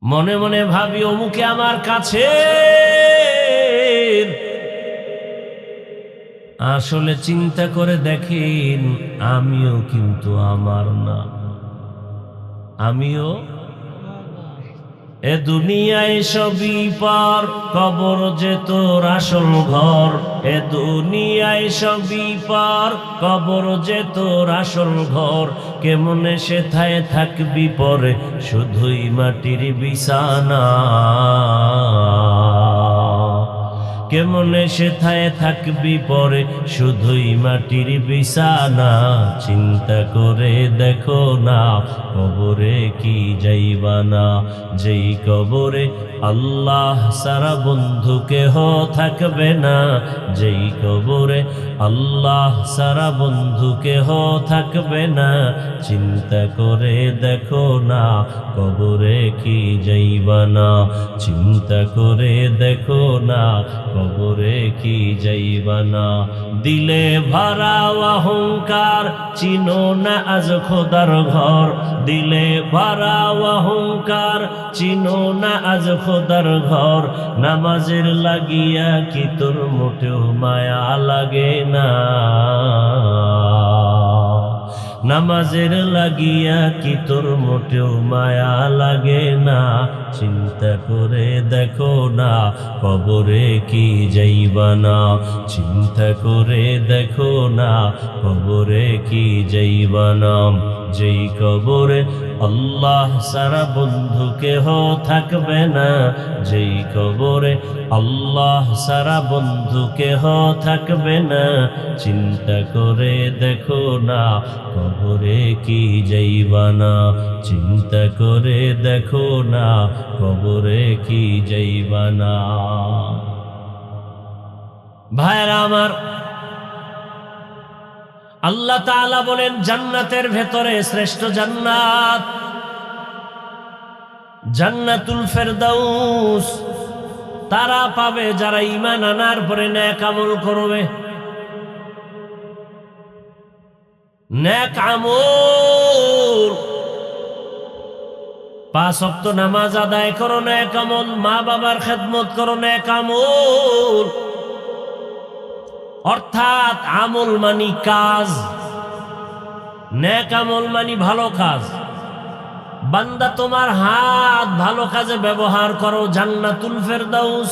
মনে মনে ভাবি অমুকে আমার কাছে, আসলে চিন্তা করে দেখেন, আমিও কিন্তু আমার না। আমিও এ দুনিয়ায় সবই পার, কবর যে তোর আসল ঘর। এ দুনিয়ায় সবই পার, কবর যে তোর আসল ঘর। কেমনে সেথায় থাকবি পরে, শুধুই মাটির বিছানা। কেমনে সেথায় থাকবি পরে, শুধুই মাটির বিছানা। চিন্তা করে দেখো না, কবরে কি যাইবা না। যেই কবরে আল্লাহ সারা বন্ধু কেহ থাকবে না, যেই কবরে আল্লাহ সারা বন্ধু কেহ থাকবে না। চিন্তা করে দেখো না কবরে কি যাইবা না, চিন্তা করে দেখো না কবরে কি যাইবা না। দিলে ভরা অহংকার চিনো না আজ খোদার ঘর, দিলে ভরা অহংকার চিনো না আজ খোদার ঘর। নামাজের লাগিয়া কি তোর মোটেও মায়া লাগে না, নামাজের লাগিয়া কি তোর মোটেও মায়া লাগে না। চিন্তা করে দেখো না কবরে কি যাইবা না, চিন্তা করে দেখো না কবরে কি যাইবা না। যেই কবরে আল্লাহ সারা বন্ধু কেহ থাকবে না, যেই কবরে আল্লাহ সারা বন্ধু কেহ থাকবে না। চিন্তা করে দেখো না কবরে কি যাইবা না, চিন্তা করে দেখো না কবরে কি যাইবা না। ভাইরা আমার, আল্লাহ তাআলা বলেন জান্নাতের ভেতরে শ্রেষ্ঠ জান্নাত জান্নাতুল ফেরদাউস তারা পাবে যারা ঈমান আনার পরে নেক আমল করবে। নেক আমল, 5 ওয়াক্ত নামাজ আদায় করো নেক আমল, মা বাবার খেদমত করো নেক আমল। অর্থাৎ আমল মানি কাজ, নেক আমল মানি ভালো কাজ। বান্দা তোমার হাত ভালো কাজে ব্যবহার করো, জান্নাতুল ফেরদাউস।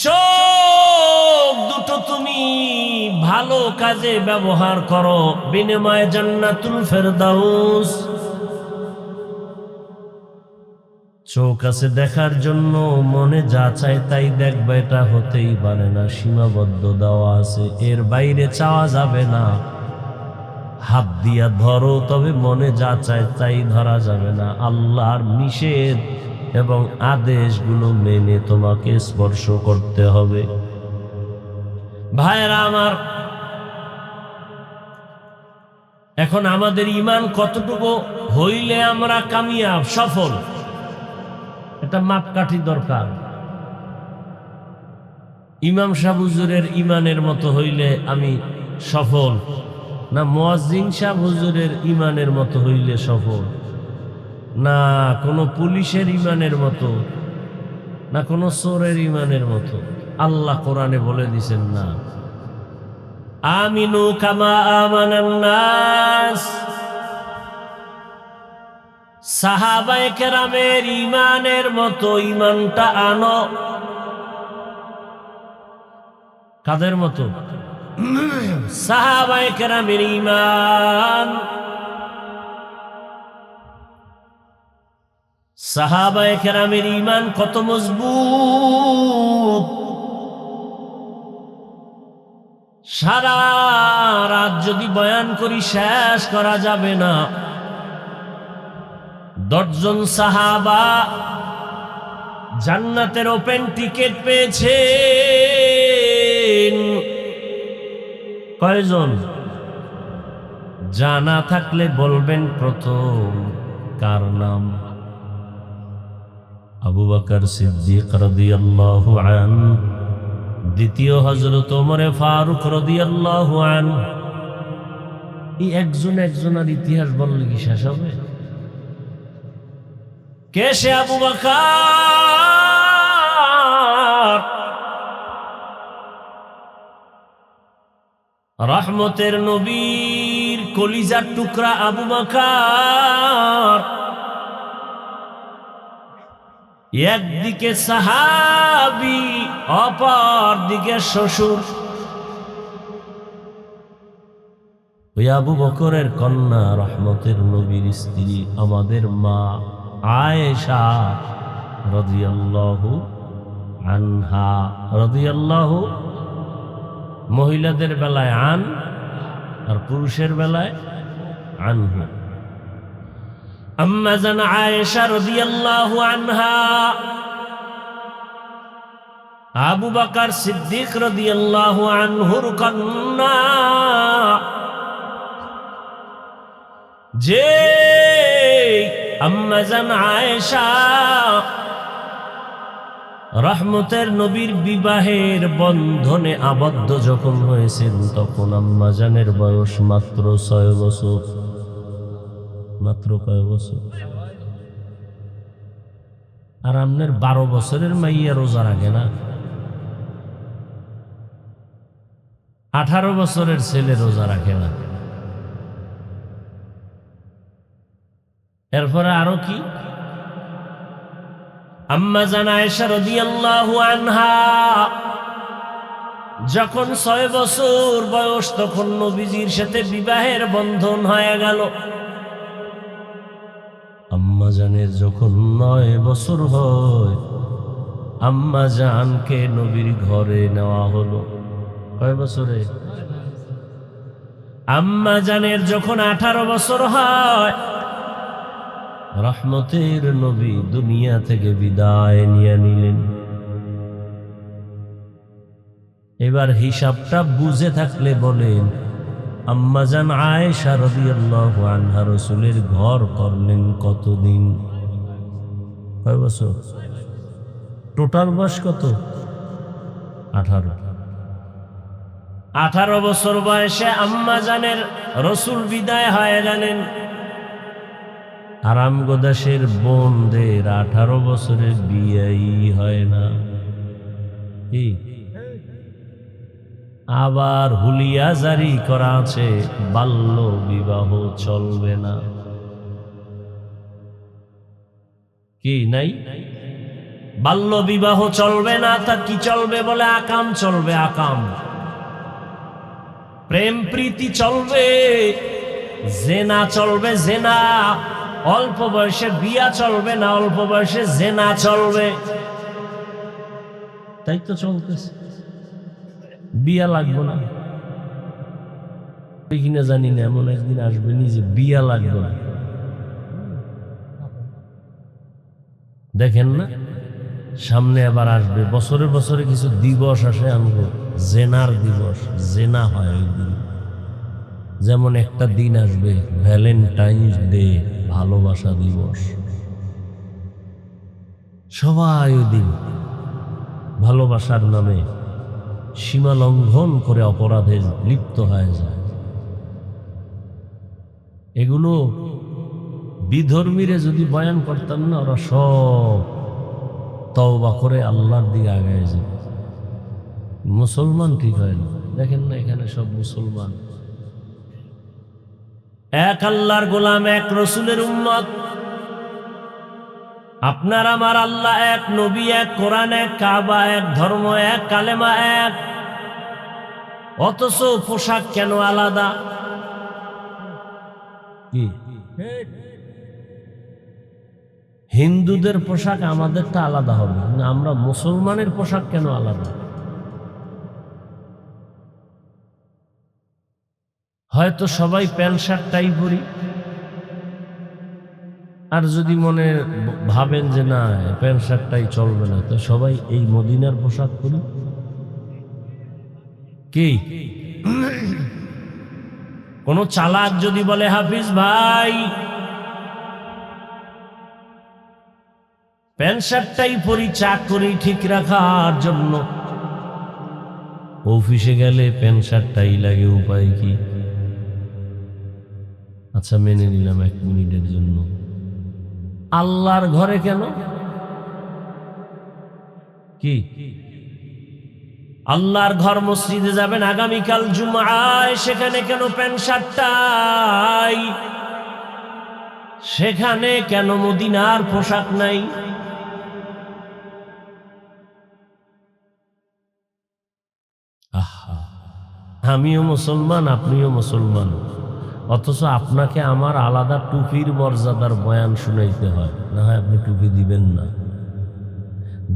চোখ দুটো তুমি ভালো কাজে ব্যবহার করো, বিনিময়ে জান্নাতুল ফেরদাউস। চোখ আছে দেখার জন্য, মনে যা চায় তাই দেখবে, এটা হতেই পারে না, সীমাবদ্ধ দেওয়া আছে, এর বাইরে চাওয়া যাবে না। হাত দিয়া ধরো, তবে মনে যা চায় তাই ধরা যাবে না। আল্লাহর নিষেধ এবং আদেশগুলো মেনে তোমাকে স্পর্শ করতে হবে। ভাইরা আমার, এখন আমাদের ঈমান কতটুকু হইলে আমরা কামিয়াব সফল, এটা মাপকাঠি দরকার। ইমাম সাহেব হুজুরের ঈমানের মতো হইলে আমি সফল, না মুয়াজ্জিন সাহেব হুজুরের ঈমানের মতো হইলে সফল, না কোনো পুলিশের ঈমানের মতো, না কোনো চোরের ঈমানের মতো। আল্লাহ কোরআনে বলে দিছেন না, আমিনু কামা আমানান নাস। সাহাবায়ে কেরামের ঈমানের মতো ঈমানটা আনো। কাদের মতো? সাহাবায়ে কেরামের ঈমান। সাহাবায়ে কেরামের ঈমান কত মজবুত! সারা রাত যদি বয়ান করি শেষ করা যাবে না। 10 জন সাহাবা জান্নাতের ওপেন টিকেট পেয়েছেন। কয়জন? জানা থাকলে বলবেন প্রথম কার নাম? আবু বকর সিদ্দিক রাদিয়াল্লাহু আনহু, দ্বিতীয় হযরত ওমর ফারুক রাদিয়াল্লাহু আনহু। এই একজনের ইতিহাস বললে কি শেষ হবে? কে সে আবু বকর? রহমতের নবীর কলিজার টুকরা আবু বকর। একদিকে সাহাবী, অপর দিকে শ্বশুর। ওই আবু বকরের কন্যা রহমতের নবীর স্ত্রী আমাদের মা আয়েশা রাদিয়াল্লাহু আনহা। রাদিয়াল্লাহু মহিলাদের বেলায় আন, আর পুরুষের বেলায় আনহু। আম্মা জান আয়েশা রাদিয়াল্লাহু আনহা আবু বকর সিদ্দিক রাদিয়াল্লাহু আনহুর কন্যা, যে আম্মা জান আয়েশা রহমতের নবীর বিবাহের বন্ধনে আবদ্ধ যখন হয়েছেন, তখন আম্মা জানের বয়স মাত্র 6 বছর। মাত্র কয় বছর? আর আপনার 12 বছরের মাইয়া রোজা রাখে না? 18 বছরের ছেলে রোজা রাখে না। এরপরে আরো কি? আম্মা জান আয়েশা রাদিয়াল্লাহু আনহা যখন 6 বছর বয়স, তখন নবীজির সাথে বিবাহের বন্ধন হয়ে গেল। আম্মা জানের যখন 9 বছর হয়, আম্মা জানকে নবীর ঘরে নেওয়া হলো। কয় বছরে? আম্মা জানের যখন 18 বছর হয়, রহমতের নবী দুনিয়া থেকে বিদায় নিয়ে নিলেন। এবার হিসাবটা বুঝে থাকলে বলেন, আম্মা জান আয়েশা রাদিয়াল্লাহু আনহা রাসূলের ঘর করলেন কতদিন? কয় বছর? টোটাল বয়স কত? 18 বছর বয়সে আম্মা জানের রাসূল বিদায় হয়ে গেলেন। আরামগোদাসের বোনদের 18 বছরে বিয়েই হয় না। কি? আবার হুলিয়া জারি করা আছে, বাল্য বিবাহ চলবে না। কি নাই? বাল্য বিবাহ চলবে না। তা কি চলবে? বলে আকাম চলবে। আকাম, প্রেম প্রীতি চলবে, জেনা চলবে। জেনা, অল্প বয়সে বিয়া চলবে না, অল্প বয়সে জেনা চলবে। তাই তো চলতেছে। বিয়া লাগবে না কিনা জানি না, এমন একদিন আসবে নিজে বিয়া লাগবে না। দেখেন না, সামনে আবার আসবে, বছরে বছরে কিছু দিবস আসে, আনবো জেনার দিবস। জেনা হয় ওই দিন। যেমন একটা দিন আসবে ভ্যালেন্টাইন্স ডে, ভালোবাসা দিবস। সবাই ওই দিন ভালোবাসার নামে সীমা লঙ্ঘন করে অপরাধে লিপ্ত হয়ে যায়। এগুলো বিধর্মীরে যদি বয়ান করতাম না, ওরা সব তওবা করে আল্লাহর দিকে আগায় যায়। মুসলমান ঠিক হয় না। দেখেন না, এখানে সব মুসলমান, এক আল্লাহর গোলাম, এক রসুলের উম্মত। আপনার আমার আল্লাহ এক, নবী এক, কোরআন এক, কাবা এক, ধর্ম এক, কালেমা এক। অথচ পোশাক কেন আলাদা? কি? হিন্দুদের পোশাক আমাদেরটা আলাদা হবে, আমরা মুসলমানের পোশাক কেন আলাদা? হয়তো সবাই প্যান্ট শার্ট টাই পরি, আর যদি মনে ভাবেন যে না প্যান্ট শার্ট টাই চলবে না, তো সবাই এই মদিনার পোশাক পরি। কি কোন চালাক যদি বলে, হাফিজ ভাই প্যান্ট শার্টটাই পরি চাকরি ঠিক রাখার জন্য, অফিসে গেলে প্যান্ট শার্টটাই লাগে, উপায় কি? আচ্ছা মেনে নিলাম 1 মিনিটের জন্য। আল্লাহর ঘরে কেন? কি আল্লাহর ঘর মসজিদে যাবেন আগামীকাল জুমআয়, সেখানে কেন প্যান্ট শার্টটাই? সেখানে কেন মদিনার পোশাক নাই? আহা, আমিও মুসলমান, আপনিও মুসলমান, অথচ আপনাকে আমার আলাদা টুপির মর্যাদার বয়ান শুনাইতে হয়, না হয় আপনি টুপি দিবেন না।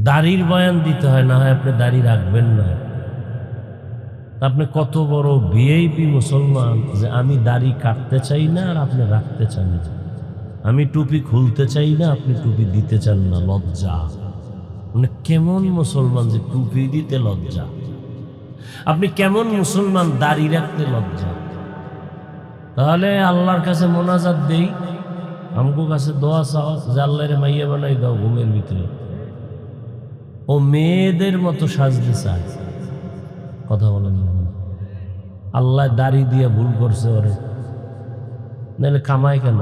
দাড়ির বয়ান দিতে হয়, না হয় আপনি দাড়ি রাখবেন না। আপনি কত বড় ভিআইপি মুসলমান যে আমি দাড়ি কাটতে চাই না আর আপনি রাখতে চান না। আমি টুপি খুলতে চাই না, আপনি টুপি দিতে চান না, লজ্জা। মানে কেমন মুসলমান যে টুপি দিতে লজ্জা? আপনি কেমন মুসলমান দাড়ি রাখতে লজ্জা? তাহলে আল্লাহর কাছে মোনাজাত দেই, আমগো কাছে দোয়া চাও যে আল্লাহরে মাইয়া বানাই দাও ঘুমের ভিতরে। ও মেয়েদের মতো সাজতে চায়, কথা বলেন না। আল্লাহ দাড়ি দিয়ে ভুল করছে ওরে, নাহলে কামায় কেন?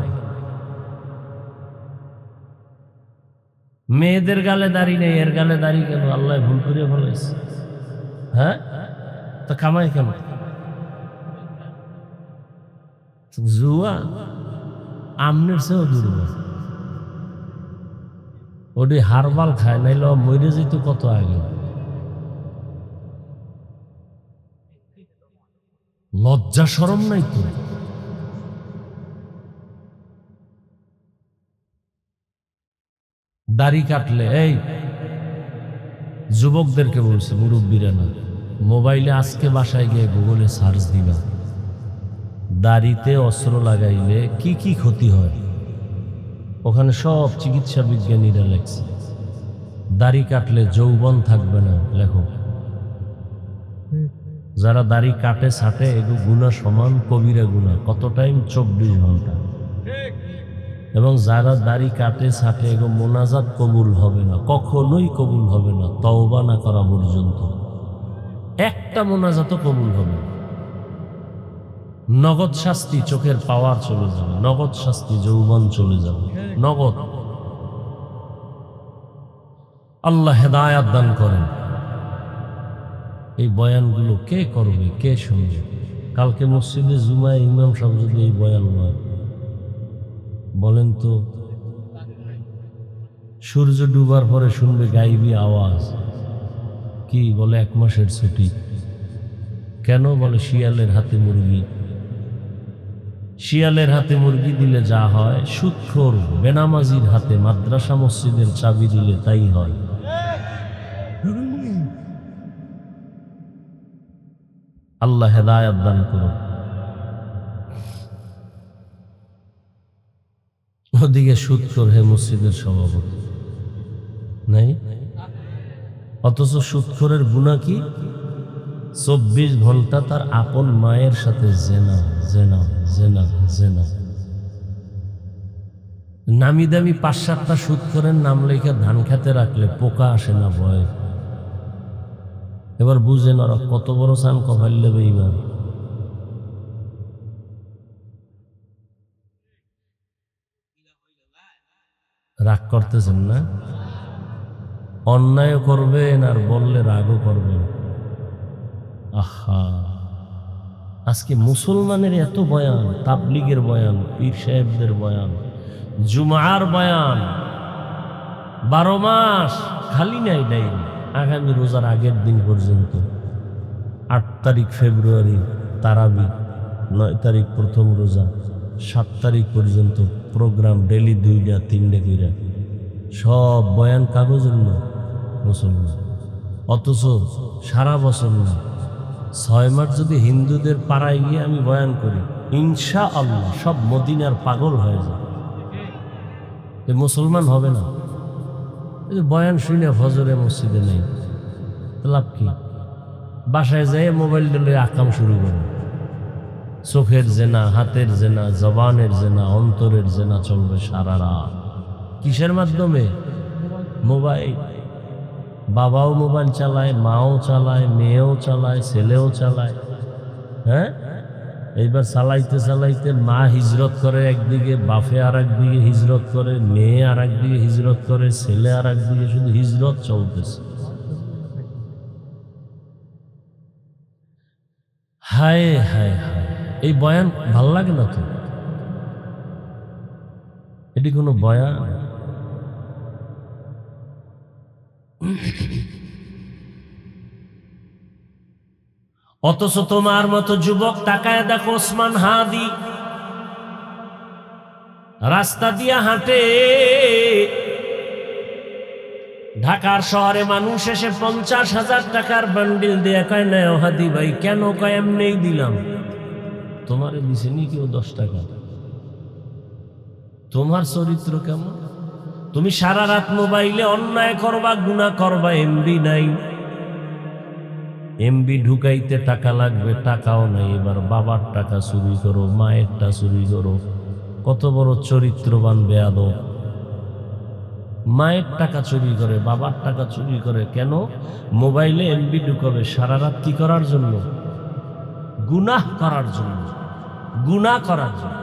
মেয়েদের গালে দাড়ি নেই, এর গালে দাড়ি কেন? আল্লাহ ভুল করে ফেলেছে। হ্যাঁ, তা কামায় কেন? জুয়া আমনের চেয়েও দুর্বল। ওটি হারবাল খায়, নাইলে মরে যেত কত আগে। লজ্জা শরম নাই তো? দাড়ি কাটলে, এই যুবকদেরকে বলছে, মুরব্বীরা না, মোবাইলে আজকে বাসায় গিয়ে গুগলে সার্চ দিবা দাড়িতে অস্ত্র লাগাইলে কি কি ক্ষতি হয়। ওখানে সব চিকিৎসা বিজ্ঞানীরা লেখছে। দাড়ি কাটলে যৌবন থাকবে না, লেখো। যারা দাড়ি কাটে ছাটে এগো গুনাহ সমান কবিরা গুনাহ। কত টাইম? 24 ঘন্টা। এবং যারা দাড়ি কাটে ছাটে এগো মোনাজাত কবুল হবে না, কখনোই কবুল হবে না তওবা না করা পর্যন্ত। একটা মোনাজাতও কবুল হবে না। নগদ শাস্তি, চোখের পাওয়ার চলে যাবে, নগদ শাস্তি, যৌবন চলে যাবে, নগদ। আল্লাহ হেদায়াত দান করেন। এই বয়ানগুলো কে করবে, কে শুনবে? কালকে মসজিদে জুমায় ইমাম সাহেব যদি এই বয়ান হয়, বলেন তো, সূর্য ডুবার পরে শুনবে গাইবি আওয়াজ, কি বলে 1 মাসের ছুটি। কেন? বলে শিয়ালের হাতে মুরগি। শিয়ালের হাতে মুরগি দিলে যা হয়, সুদখোর বেনামাজির হাতে মাদ্রাসা মসজিদের চাবি দিলে তাই হয়। আল্লাহ হেদায়াত দান করুন। ওদিকে সুদখোর হে মসজিদের সভাপতি নাই, অথচ সুদখোরের গুনাহ কি? 24 ঘন্টা তার আপন মায়ের সাথে জেনা জেনা জেনা জেনা। নামি দামি 5-7টা সুদখোরের নাম লেখা ধান খেতে রাখলে পোকা আসে না ভয়ে। এবার বুঝেন ওরা কত বড় চান কফাইল দেবে। ইমান রাগ করতেছেন না? অন্যায় করবেন আর বললে রাগও করবেন। আহা, আজকে মুসলমানের এত বয়ান, তাবলীগের বয়ান, পীর সাহেবদের বয়ান, জুমার বয়ান, 12 মাস খালি নাই ডাইরি। আগামী রোজার আগের দিন পর্যন্ত 8 তারিখ ফেব্রুয়ারি তারাবি, 9 তারিখ প্রথম রোজা, 7 তারিখ পর্যন্ত প্রোগ্রাম, ডেলি 2টা 3টা করে সব বয়ান কাগজের না মুসলমান। অথচ সারা বছর না, 6 মাস যদি হিন্দুদের পাড়ায় গিয়ে আমি বয়ান করি, ইনশাআল্লাহ সব মদিনার পাগল হয়ে যায়। এ মুসলমান হবে না। বয়ান শুনে ফজরে মসজিদে নেই, লাভ কি? বাসায় যেয়ে মোবাইল দিলে আকাম শুরু করে। চোখের জেনা, হাতের জেনা, জবানের জেনা, অন্তরের জেনা চলবে সারা রাত। কিসের মাধ্যমে? মোবাইল। বাবাও মোবাইল চালায়, মাও চালায়, মেয়েও চালায়, ছেলেও চালায়। হ্যাঁ, এইবার চালাইতে চালাইতে মা হিজরত করে একদিকে, বাপে আর একদিকে হিজরত করে, মেয়ে আর একদিকে হিজরত করে, ছেলে আর একদিকে, শুধু হিজরত চলতেছে। হায় হায় হায়, এই বয়ান ভাল লাগে না তো? এটি কোনো বয়ান? অথচ তোমার মতো যুবক, তাকায় দেখো ওসমান হাদি রাস্তা দিয়া হাঁটে, ঢাকার শহরে মানুষ এসে 50,000 টাকার বান্ডিল দিয়ে কয়, নেও হাদি ভাই। কেন? কয় এমনিই দিলাম। তোমারে দিছে নি কেউ 10 টাকা? তোমার চরিত্র কেমন? তুমি সারা রাত মোবাইলে অন্যায় করবা, গুনাহ করবা, এমবি নাই, এমবি ঢুকাইতে টাকা লাগবে, টাকাও নাই। এবার বাবার টাকা চুরি করো, মায়েরটা চুরি করো। কত বড় চরিত্রবান বেয়াদব! মায়ের টাকা চুরি করে, বাবার টাকা চুরি করে। কেন? মোবাইলে এমবি ঢুকাবে। সারা রাত কি করার জন্য? গুনাহ করার জন্য, গুনাহ করার জন্য।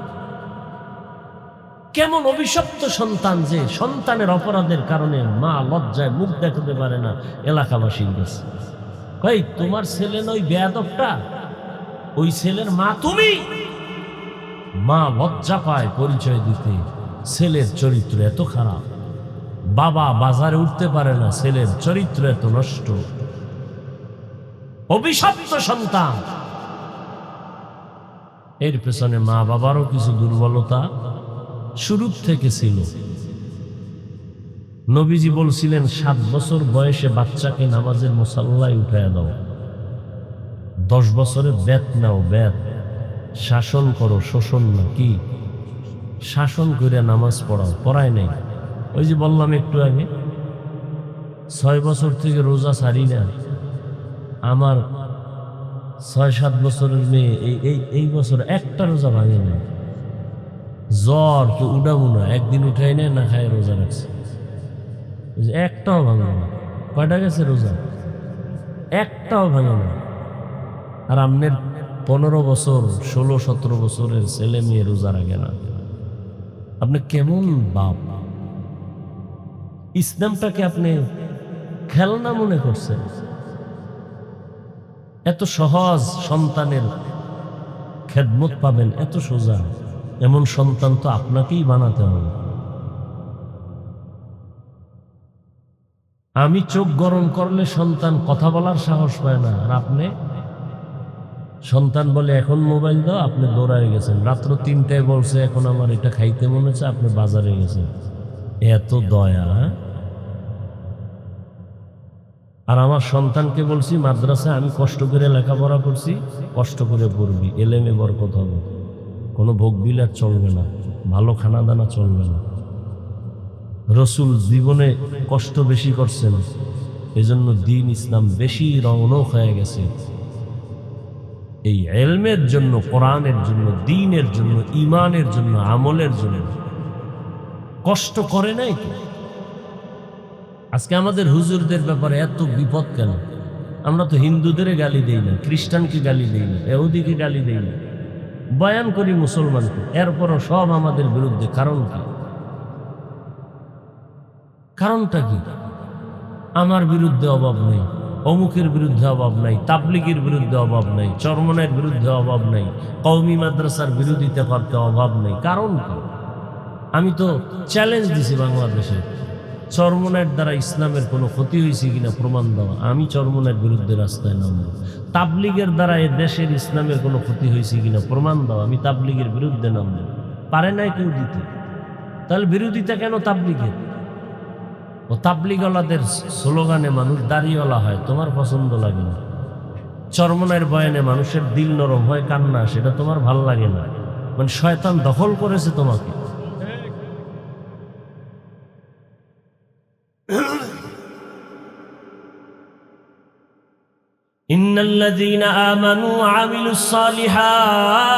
কেমন অভিশপ্ত সন্তান যে সন্তানের অপরাধের কারণে মা লজ্জায় মুখ দেখাতে পারে না এলাকাবাসীর কাছে। কই, তোমার ছেলে নয় বেয়াদবটা, ওই ছেলের মা তুমি। মা লজ্জা পায় পরিচয় দিতে, ছেলের চরিত্র এত খারাপ। বাবা বাজারে উঠতে পারে না, ছেলের চরিত্র এত নষ্ট। অভিশপ্ত সন্তান। এর পেছনে মা বাবারও কিছু দুর্বলতা শুরু থেকে ছিল। নবীজি বলছিলেন 7 বছর বয়সে বাচ্চাকে নামাজের মুসাল্লায় উঠায় দাও, 10 বছরে বেত নাও, বেত শাসন করো, শোষণ না, কি শাসন করে নামাজ পড়াও। পড়ায় নাই। ওই যে বললাম একটু আগে, 6 বছর থেকে রোজা ছাড়ি না। আমার 6-7 বছরের মেয়ে এই বছর একটা রোজা ভাঙে না। জ্বর তো উঠাবো না, একদিন উঠাই নেয় না, খায় রোজা রাখছে, একটাও ভাঙে না। কয়টা গেছে রোজা? একটাও ভাঙে না। আর আপনার 15 বছর 16-17 বছরের ছেলে মেয়ে রোজা রাখে না। আপনি কেমন বাপ? ইসলামটাকে আপনি খেলনা মনে করছেন? এত সহজ সন্তানের খেদমত পাবেন, এত সোজা। এমন সন্তান তো আপনাকেই বানাতে হবে। আমি চোখ গরম করলে সন্তান কথা বলার সাহস পায় না, আর আপনি সন্তান বলে এখন মোবাইল দাও, আপনি দৌড়ায় গেছেন। রাত্র 3টায় বলছে এখন আমার এটা খাইতে মনে হচ্ছে, আপনি বাজারে গেছেন। এত দয়া! আর আমার সন্তানকে বলছি মাদ্রাসায় আমি কষ্ট করে লেখাপড়া করছি, কষ্ট করে পড়বি, এলেমে বরকত হবে, কোনো ভোগ বিলাস চলবে না, ভালো খানা দানা চলবে না। রসুল জীবনে কষ্ট বেশি করছেন, এজন্য দ্বীন ইসলাম বেশি রৌনক হয়ে গেছে। এই ইলমের জন্য, কোরআনের জন্য, দ্বীনের জন্য, ঈমানের জন্য, আমলের জন্য কষ্ট করে নাই কি? আজকে আমাদের হুজুরদের ব্যাপারে এত বিপদ কেন? আমরা তো হিন্দুদের গালি দেই না, খ্রিস্টানকে গালি দেই না, ইহুদিকে গালি দেই না, বয়ান করি মুসলমানকে, এরপরও সব আমাদের বিরুদ্ধে। কারণ কি? কারণটা কি? আমার বিরুদ্ধে অভাব নেই, অমুকের বিরুদ্ধে অভাব নাই, তাবলিগের বিরুদ্ধে অভাব নাই, চরমনের বিরুদ্ধে অভাব নাই, কওমি মাদ্রাসার বিরোধিতা করতে অভাব নেই। কারণ কি? আমি তো চ্যালেঞ্জ দিছি বাংলাদেশে, চরমনের দ্বারা ইসলামের কোনো ক্ষতি হয়েছে কিনা প্রমাণ দেওয়া। আমি চরমনের বিরুদ্ধে রাস্তায় নামবো। তাবলিগের দ্বারা এ দেশের ইসলামের কোনো ক্ষতি হয়েছে কিনা প্রমাণ দেওয়া। আমি তাবলিগের বিরুদ্ধে নামবো। পারে নাই কেউ দিতে। তাহলে বিরোধিতা কেন তাবলিগের? ও তাবলিগওয়ালাদের স্লোগানে মানুষ দাড়িওয়ালা হয়, তোমার পছন্দ লাগে না। চরমনের বয়ানে মানুষের দিল নরম হয়, কান্না, সেটা তোমার ভাল লাগে না। মানে শয়তান দখল করেছে তোমাকে। ইন্নাল্লাযীনা আমানু ওয়া আমিলুস সালিহাত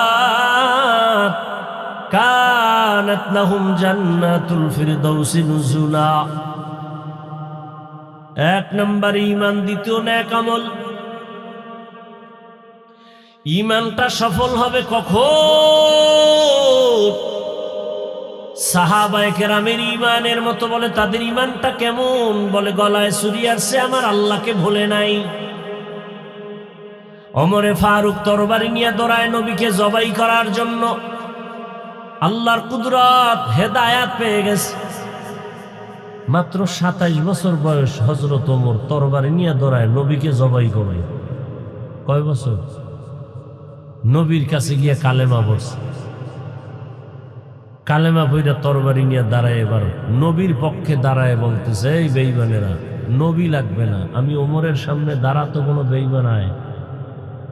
কানাত লাহুম জান্নাতুল ফিরদাউসি নুজুলা। 1 নম্বর ঈমান, দ্বিতীয় নেক আমল। ঈমানটা সফল হবে কখন? সাহাবায়ে কেরামের ঈমানের মতো। বলে তাদের ঈমানটা কেমন? বলে গলায় ছুরি আসছে, আমার আল্লাহকে ভুলে নাই। ওমরে ফারুক তরবারি নিয়ে দৌড়ায় নবীকে জবাই করার জন্য। আল্লাহর কুদরত, হেদায়াত পেয়ে গেছে। মাত্র 27 বছর বয়স হযরত ওমর তরবারি নিয়ে দৌড়ায় নবীকে জবাই করে। কয় বছর? নবীর কাছে গিয়ে কালেমা পড়ছে। কালেমা পড়া তরবারি নিয়ে দাঁড়ায়, এবার নবীর পক্ষে দাঁড়ায় বলতেছে, এই বেঈমানেরা, নবী লাগবে না, আমি ওমরের সামনে দাঁড়াতো কোনো বেঈমান আয়।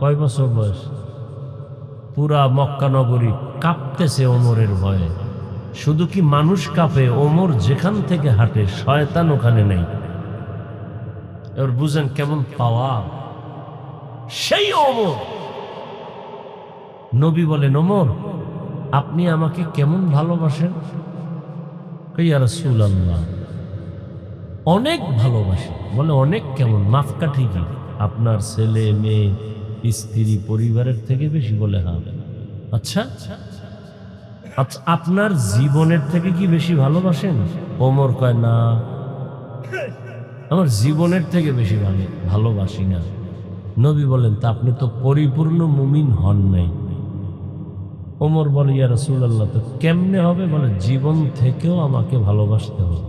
কয় বছর বয়স? পুরা মক্কা নগরী কাঁপতেছে ওমরের ভয়ে। শুধু কি মানুষ কাঁপে, ওমর যেখান থেকে হাঁটে শয়তান ওখানে নেই। এবার বুঝেন কেমন পাওয়ার সেই ওমর। নবী বলেন, ওমর আপনি আমাকে কেমন ভালোবাসেন? ইয়া রাসূলুল্লাহ, অনেক ভালোবাসি। বলে অনেক কেমন? মাপকাঠি কি? আপনার ছেলে মেয়ে স্ত্রী পরিবারের থেকে বেশি? বলে হ্যাঁ। আচ্ছা আচ্ছা, আপনার জীবনের থেকে কি বেশি ভালোবাসেন? ওমর কয় না, আমার জীবনের থেকে বেশি ভালোবাসি না। নবী বলেন, তা আপনি তো পরিপূর্ণ মুমিন হন নাই। ওমর বলে, ইয়া রাসূলুল্লাহ, তো কেমনে হবে? বলে জীবন থেকেও আমাকে ভালোবাসতে হবে।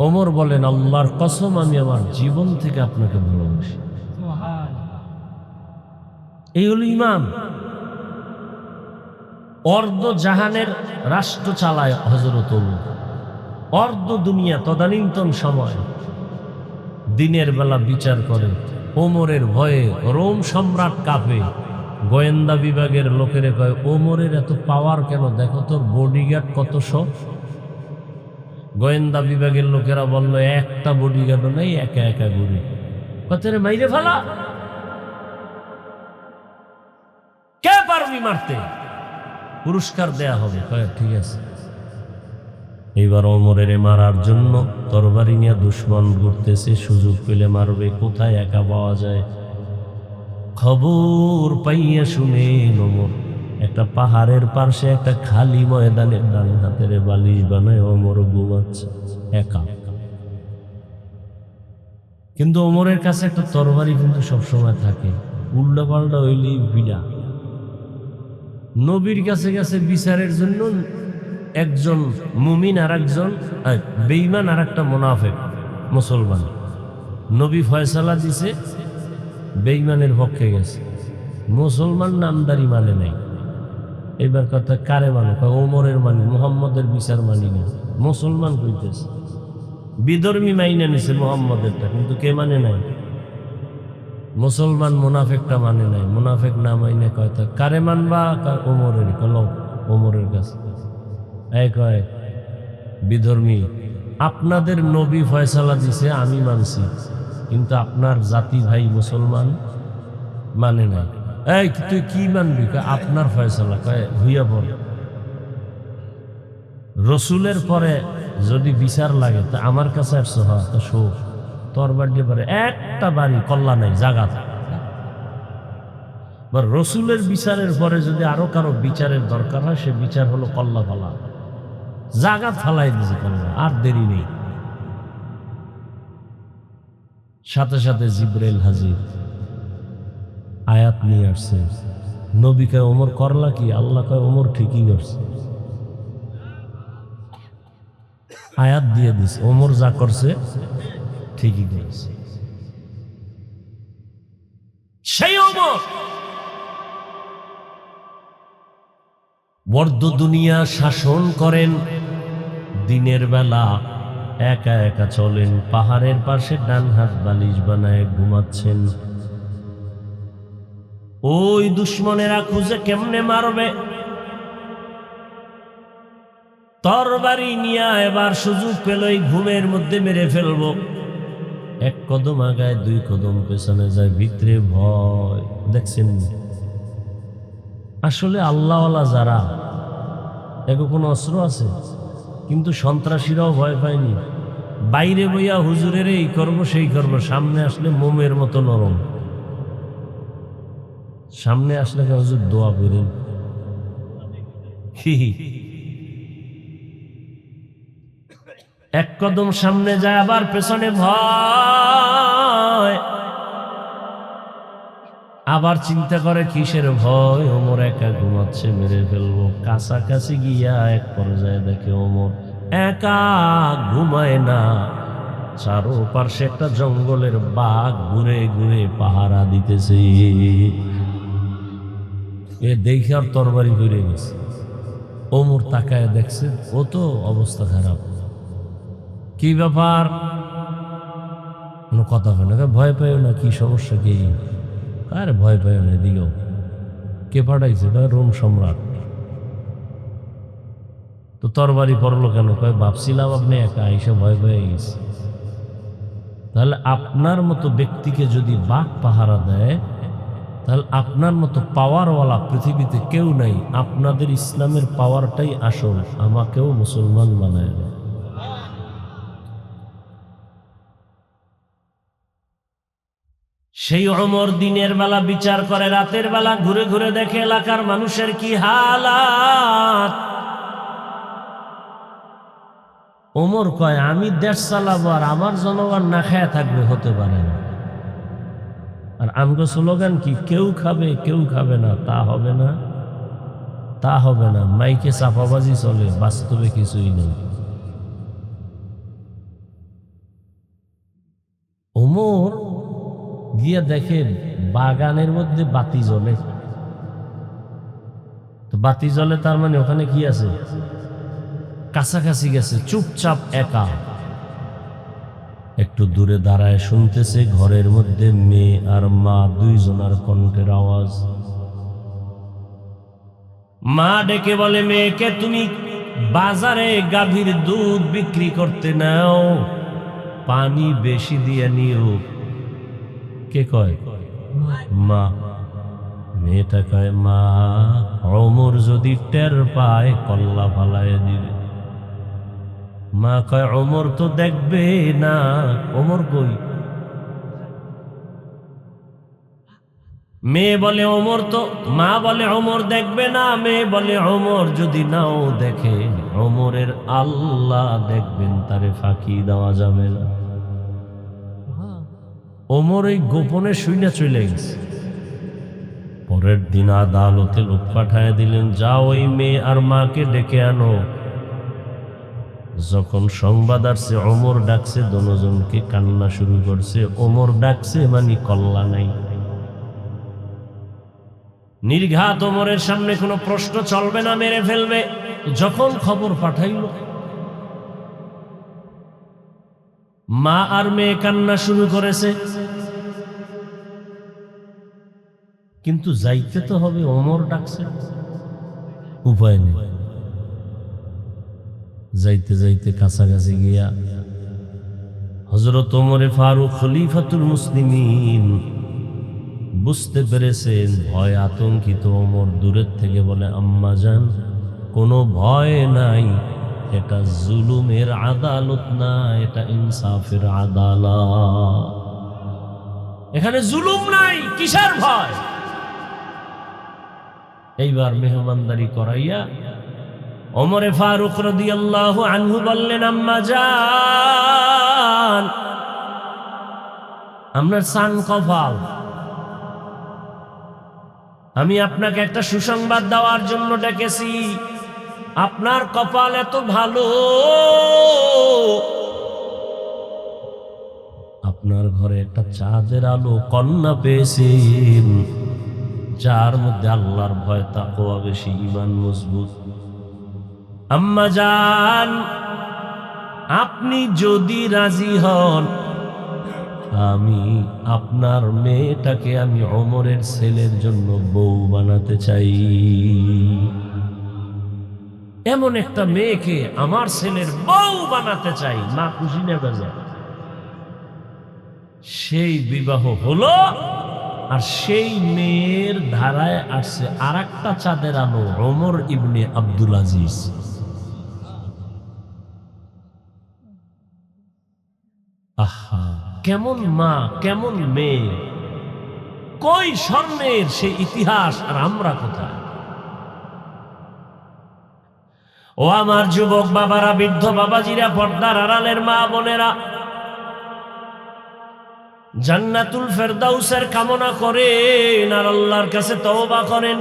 ওমর বলেন, আল্লাহর কসম আমি আমার জীবন থেকে আপনাকে ভালোবাসি। এই হলো ইমান। অর্ধ জাহানের রাষ্ট্র চালায় হযরত ওমর, অর্ধ দুনিয়া তদানীন্তন সময় দিনের বেলা বিচার করে। ওমরের ভয়ে রোম সম্রাট কাঁপে। গোয়েন্দা বিভাগের লোকেরা কয়, ওমরের এত পাওয়ার কেন? দেখো তোর বডিগার্ড কত সব। গোয়েন্দা বিভাগের লোকেরা বলল, একটা বডিগার্ডও নেই, একা একা ঘুরে। কতরে মাইরে ফেলা, কে পারবি মারতে, পুরস্কার দেয়া হবে। কয় ঠিক আছে। এইবার ওমরের মারার জন্য তরবারি নিয়ে দুশ্মন ঘুরতেছে, সুযোগ পেলে মারবে, কোথায় একা পাওয়া যায়। খবর পাইয়া শুনে ওমর একটা পাহাড়ের পাশে একটা খালি ময়দানে ডান হাতের বালিশ বানায় ওমর ঘুমাচ্ছে একা। কিন্তু ওমরের কাছে একটা তরবারি কিন্তু সবসময় থাকে, উল্টা পাল্টা হইলেই ভিড়া। নবীর কাছে গেছে বিচারের জন্য একজন মুমিন আর একজন বেঈমান আর একটা মুনাফিক মুসলমান। নবী ফয়সালা দিছে, বেঈমানের পক্ষে গেছে, মুসলমান নামদারি মানে নাই। এবার কথা কারে মানে? ওমরের মানি, মুহাম্মদের বিচার মানি না। মুসলমান কইতেছে, বিধর্মী মাইনে নিছে মুহাম্মদেরটা, কিন্তু কে মানে নাই? মুসলমান মুনাফিকটা মানে নাই। মুনাফিক না মাইনে কয়, তা কারে মানবা? ওমরের। কলো ওমরের কাছে। এই কয় বিধর্মী, আপনাদের নবী ফয়সালা দিছে, আমি মানছি, কিন্তু আপনার জাতি ভাই মুসলমান মানে নাই। এই তুই কি মানবি? আপনার ফয়সালা। কয় হইয়া পড়ে, রসুলের পরে যদি বিচার লাগে তা আমার কাছে আসছো। হ্যাঁ, তা শো, তোর বাড়ি পরে একটা বাড়ি কল্লা নাই, জাগা বা রসুলের বিচারের পরে যদি আরো কারো বিচারের দরকার হয়, সে বিচার হলো কল্লা ফালা, জাগা ফালাই দিছে কল্লা। আর দেরি নেই, সাথে সাথে জিবরাইল হাজির, আয়াত নিয়ে আসছে। নবী কয়, ওমর করলা কি? আল্লাহ কয়, ওমর ঠিকই করছে। আয়াত দিয়ে দিছে, ওমর যা করছে ঠিকই করছে। সেই ওমর বর্দ দুনিয়া শাসন করেন, দিনের বেলা একা একা চলেন, পাহাড়ের পাশে ডান হাত বালিশ বানায় ঘুমাচ্ছেন। ওই দুশ্মনেরা খুঁজে কেমনে মারবে, তরবারি নিয়া এবার সুযোগ পেল এই ঘুমের মধ্যে মেরে ফেলবো। এক কদম আগায়, দুই কদম পেছনে যায়, ভিতরে ভয়। দেখছেন আসলে আল্লাহওয়ালা যারা, এগো কোনো অস্ত্র আছে, কিন্তু সন্ত্রাসীরাও ভয় পায়নি। বাইরে বইয়া হুজুরের এই করবো সেই করবো, সামনে আসলে মোমের মতো নরম। সামনে আসলে হুজুর দোয়া করেন, এক কদম সামনে যায়, আবার পেছনে ভয়। আবার চিন্তা করে কিসের ভয়, ওমর একা ঘুমাচ্ছে, মেরে ফেলবো। কাছাকাছি গিয়া এক পর্যায়ে দেখে ওমর একা ঘুমায় না, চারো পার্শ্বে একটা জঙ্গলের বাঘ ঘুরে ঘুরে পাহারা দিতেছে। এ দেখে আর তরবারি ঘুরে গেছে। ওমর তাকায় দেখছে, ও তো অবস্থা খারাপ। কি ব্যাপার? কোনো কথা হয় না। ভয় পাইও না, কি সমস্যা কি? আরে ভয় পাইও না, দিও। কে পাঠাইছে? রোম সম্রাট। তো তরবারি পড়লো কেন? কয় ভাবছিলাম আপনি একা, এসে ভয় পেয়ে গেছে। তাহলে আপনার মতো ব্যক্তিকে যদি বাঘ পাহারা দেয়, তাহলে আপনার মতো পাওয়ারওয়ালা পৃথিবীতে কেউ নাই। আপনাদের ইসলামের পাওয়ারটাই আসল, আমাকেও মুসলমান বানায় দেয়। সেই ওমর দিনের বেলা বিচার করে, রাতের বেলা ঘুরে ঘুরে দেখে এলাকার মানুষের কি হালাত। ওমর কয় আমি দেশ চালাবো আর আমার জনগণ না খায়া থাকবে, হতে পারে না। আর আমগো স্লোগান কি? কেউ খাবে কেউ খাবে না, তা হবে না, তা হবে না। মাইকে চাপাবাজি চলে, বাস্তবে কিছুই নেই। ওমর গিয়ে দেখে বাগানের মধ্যে বাতি জ্বলে। তো বাতি জ্বলে তার মানে ওখানে কি আছে? কাছাকাছি গেছে, চুপচাপ একা একটু দূরে দাঁড়ায় শুনতেছে ঘরের মধ্যে মেয়ে আর মা দুইজনার কণ্ঠের আওয়াজ। মা ডেকে বলে মেয়েকে, তুমি বাজারে গাভীর দুধ বিক্রি করতে নাও, পানি বেশি দিয়ে নিও। কে কয়? মা। মেয়েটা কয় মা, ওমর যদি টের পায় কল্লা ফালায় দিবে। মা কয় ওমর তো দেখবে না। ওমর কই? মেয়ে বলে ওমর তো, মা বলে ওমর দেখবে না। মেয়ে বলে ওমর যদি নাও দেখে, ওমরের আল্লাহ দেখবেন, তারে ফাঁকি দেওয়া যাবে না। ওমর এই গোপনে শুইনা চলে গেছে। পরের দিন আদালতে লোক পাঠায় দিলেন, যাও ওই মেয়ে আর মাকে ডেকে আনো। যখন সংবাদ আসছে ওমর ডাকছে, দোনোজনকে কান্না শুরু করছে। ওমর ডাকছে মানে কল্লা নাই। নির্ঘাত ওমরের সামনে কোনো প্রশ্ন চলবে না, মেরে ফেলবে। যখন খবর পাঠাইল, মা আর মেয়ে কান্না শুরু করেছে। কিন্তু যাইতে তো হবে, ওমর ডাকছে, উপায় নেই। যাইতে যাইতে কাছাকাছি গিয়া হযরত ওমরে ফারুক খলিফাতুল মুসলিমিন বুঝতে পেরেছেন, ভয় আতঙ্কিত ওমর দূরের থেকে বলে, আম্মা জান, কোনো ভয় নাই, এটা জুলুমের আদালত না, এটা ইনসাফের আদালত। এখানে জুলুম নাই, কিসের ভয়? এইবার মেহমানদারি করাইয়া ওমরে ফারুক রাদিয়াল্লাহু আনহু বললেন, আম্মা জান, আপনার সান কপাল, আমি আপনাকে একটা সুসংবাদ দেওয়ার জন্য ডেকেছি। আপনার কপাল এত ভালো, আপনার ঘরে একটা চাঁদের আলো কন্যা পেয়েছেন, যার মধ্যে আল্লাহর ভয়, তাকওয়া বেশি, ঈমান মজবুত। আম্মা জান, আপনি যদি রাজি হন, আমি আপনার মেয়েটাকে আমি ওমরের ছেলের জন্য বউ বানাতে চাই। এমন একটা মেয়েকে আমার ছেলের বউ বানাতে চাই। মা খুশি নেবে যায়। সেই বিবাহ হলো, আর সেই মেয়ের ধারায় আসছে আর একটা চাঁদের আলো, ওমর ইবনে আব্দুল আজিজ। আহা, কেমন মা, কেমন মেয়ে, কই স্বর্ণের সেই ইতিহাস, আর আমরা কোথায়? ও আমার যুবক বাবারা, বৃদ্ধ বাবাজিরা, পর্দার আড়ালের মা বোনেরা, জান্নাতুল ফেরদাউসের কামনা করেন আর আল্লাহর কাছে তওবা করেন।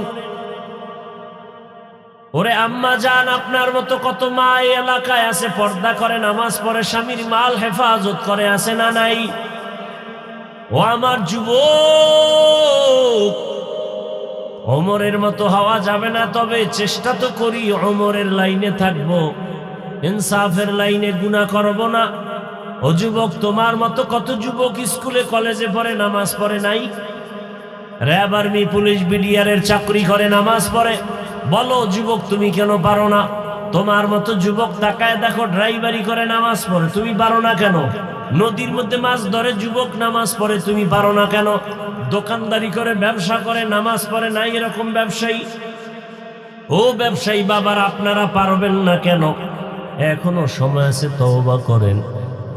ওরে আম্মা জান, আপনার মতো কত মা এই এলাকায় আছে, পর্দা করে, নামাজ পড়ে, স্বামীর মাল হেফাজত করে, আছে না নাই? ও আমার যুবক, ওমরের মতো হওয়া যাবে না, তবে চেষ্টা তো করি ওমরের লাইনে থাকবো, ইনসাফের লাইনে, গুনাহ করব না। ও যুবক, তোমার মতো কত যুবক স্কুলে কলেজে পড়ে, নামাজ পড়ে নাই? র্যাব, আর্মি, পুলিশ, বিডিআর এর চাকরি করে, নামাজ পড়ে। বলো যুবক, তুমি কেন পারো না? তোমার মতো যুবক তাকায় দেখো ড্রাইভারি করে নামাজ পড়ে, তুমি পারো না কেন? নদীর মধ্যে মাছ ধরে যুবক নামাজ পড়ে, তুমি পারো না কেন? দোকানদারি করে ব্যবসা করে নামাজ পড়ে না এরকম ব্যবসায়ী? ও ব্যবসায়ী বাবার, আপনারা পারবেন না কেন? এখনো সময় আছে, তওবা করেন।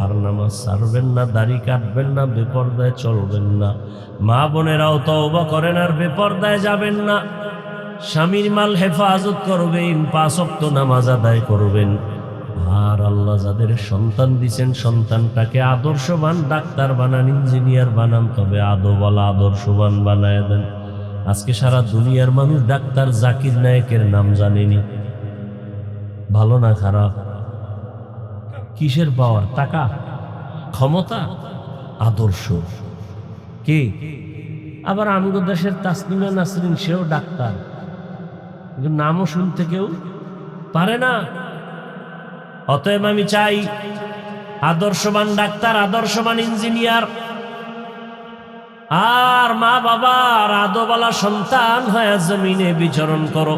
আর নামাজ ছাড়বেন না, দাড়ি কাটবেন না, বেপরদায় চলবেন না। মা বোনেরাও তওবা করেন আর বেপরদায় যাবেন না। স্বামীর মাল হেফাজত করবেন, 5 ওয়াক্ত নামাজ আদায় করবেন। আর আল্লাহ যাদের সন্তান দিছেন, সন্তানটাকে আদর্শবান ডাক্তার বানান, ইঞ্জিনিয়ার বানান, তবে আদবওয়ালা আদর্শবান বানায় দেন। আজকে সারা দুনিয়ার মানুষ ডাক্তার জাকির নায়েকের নাম জানেনি। ভালো না খারাপ? কিসের পাওয়ার? টাকা, ক্ষমতা, আদর্শ। কে? আবার আমগো দেশের তাসলিমা নাসরিন, সেও ডাক্তার, কিন্তু নামও শুনতে কেউ পারে না। অতএব আমি চাই আদর্শবান ডাক্তার, আদর্শবান ইঞ্জিনিয়ার আর মা বাবার আদবওয়ালা সন্তান হয়ে জমিনে বিচরণ করো।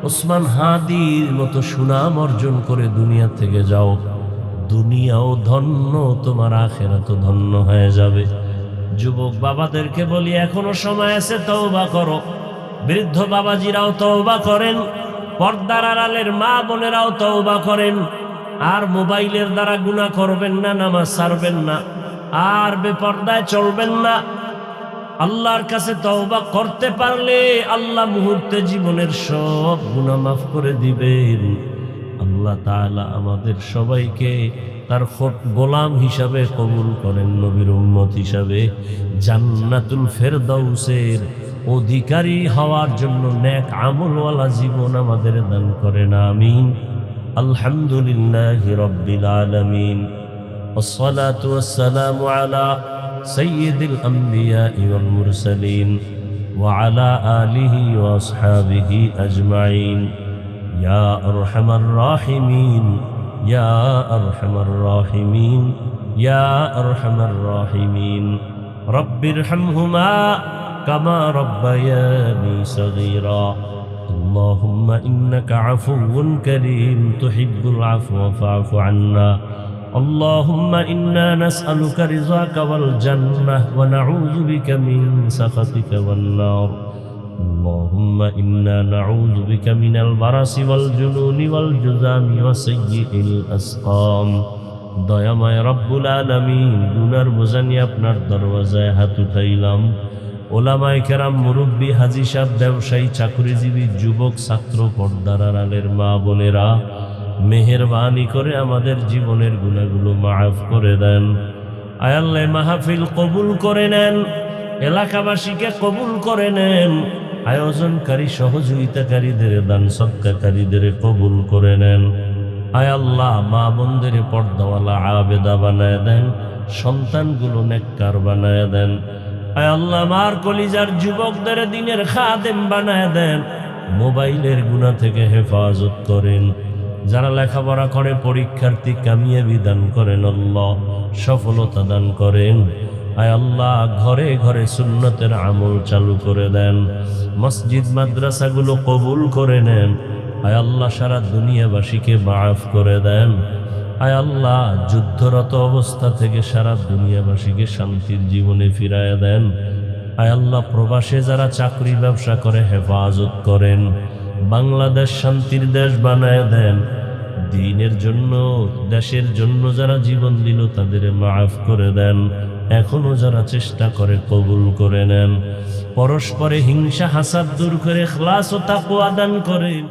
ওসমান হাদির মতো সুনাম অর্জন করে দুনিয়া থেকে যাও। দুনিয়াও ধন্য, তোমার আখিরাতও ধন্য হয়ে যাবে। যুবক বাবাদেরকে বলি, এখনো সময় আছে, তওবা করো। বৃদ্ধ বাবাজিরাও তওবা করেন, পর্দার আড়ালের মা বোনেরাও তওবা করেন। আর মোবাইলের দ্বারা গুনাহ করবেন না, নামাজ ছাড়বেন না, আর বেপর্দায় চলবেন না। আল্লাহর কাছে তওবা করতে পারলে আল্লাহ মুহূর্তে জীবনের সব গুনাহ মাফ করে দিবেন। আল্লাহ তাআলা আমাদের সবাইকে তার গোলাম হিসাবে কবুল করেন, নবীর উম্মত হিসাবে জান্নাতুল ফেরদাউসের অধিকারী হওয়ার জন্য নেক আমলওয়ালা জীবন আমাদের দান করেন। আমিন। আলহামদুলিল্লাহি রাব্বিল আলামিন। والصلاة والسلام على سيد الأنبياء والمرسلين وعلى آله وأصحابه أجمعين يا أرحم الراحمين يا أرحم الراحمين يا أرحم الراحمين رب ارحمهما كما ربياني صغيرا اللهم إنك عفو كريم تحب العفو فاعف عنا اللهم إنا نسألك رضاك والجنة ونعوذ بك من سخطك والنار اللهم إنا نعوذ بك من البرص والجنون والجذام وسيء الأسقام দয়াময় রব্বুল আলামিন, গুনার বোঝা নিয়ে আপনার দরওয়াজায় হাত উঠাইলাম। ওলামায়ে কেরাম, মুরব্বী, হাজী সাহেব, ব্যবসায়ী, চাকরিজীবী, যুবক, ছাত্র, পর্দার আড়ালের মা বোনেরা, মেহেরবানি করে আমাদের জীবনের গুনাহগুলো মাফ করে দেন। আয় আল্লাহ, মাহফিল কবুল করে নেন, এলাকাবাসীকে কবুল করে নেন, আয়োজনকারী সহযোগিতাকারীদের, দান সদকাকারীদের কবুল করে নেন। আয় আল্লাহ, মা বোনদের পর্দাওয়ালা আবেদা বানায় দেন, সন্তানগুলো নেককার বানায় দেন। আয় আল্লাহ, মার কলিজার যুবকদের দিনের খাদেম বানায় দেন, মোবাইলের গুনাহ থেকে হেফাজত করেন। যারা লেখাপড়া করে পরীক্ষার্থী, কামিয়াবি দান করেন আল্লাহ, সফলতা দান করেন। আয় আল্লাহ, ঘরে ঘরে সুন্নতের আমল চালু করে দেন, মসজিদ মাদ্রাসাগুলো কবুল করে নেন। আয় আল্লাহ, সারা দুনিয়াবাসীকে মাফ করে দেন। আয় আল্লাহ, যুদ্ধরত অবস্থা থেকে সারা দুনিয়াবাসীকে শান্তির জীবনে ফিরায় দেন। আয় আল্লাহ, প্রবাসে যারা চাকরি ব্যবসা করে হেফাজত করেন, বাংলাদেশ শান্তির দেশ বানায় দেন। দ্বীনের জন্য, দেশের জন্য যারা জীবন দিল তাদের মাফ করে দেন। এখনো যারা চেষ্টা করে কবুল করে নেন। পরস্পরে হিংসা হাসাদ দূর করে ইখলাস ও তাকওয়া দান করেন।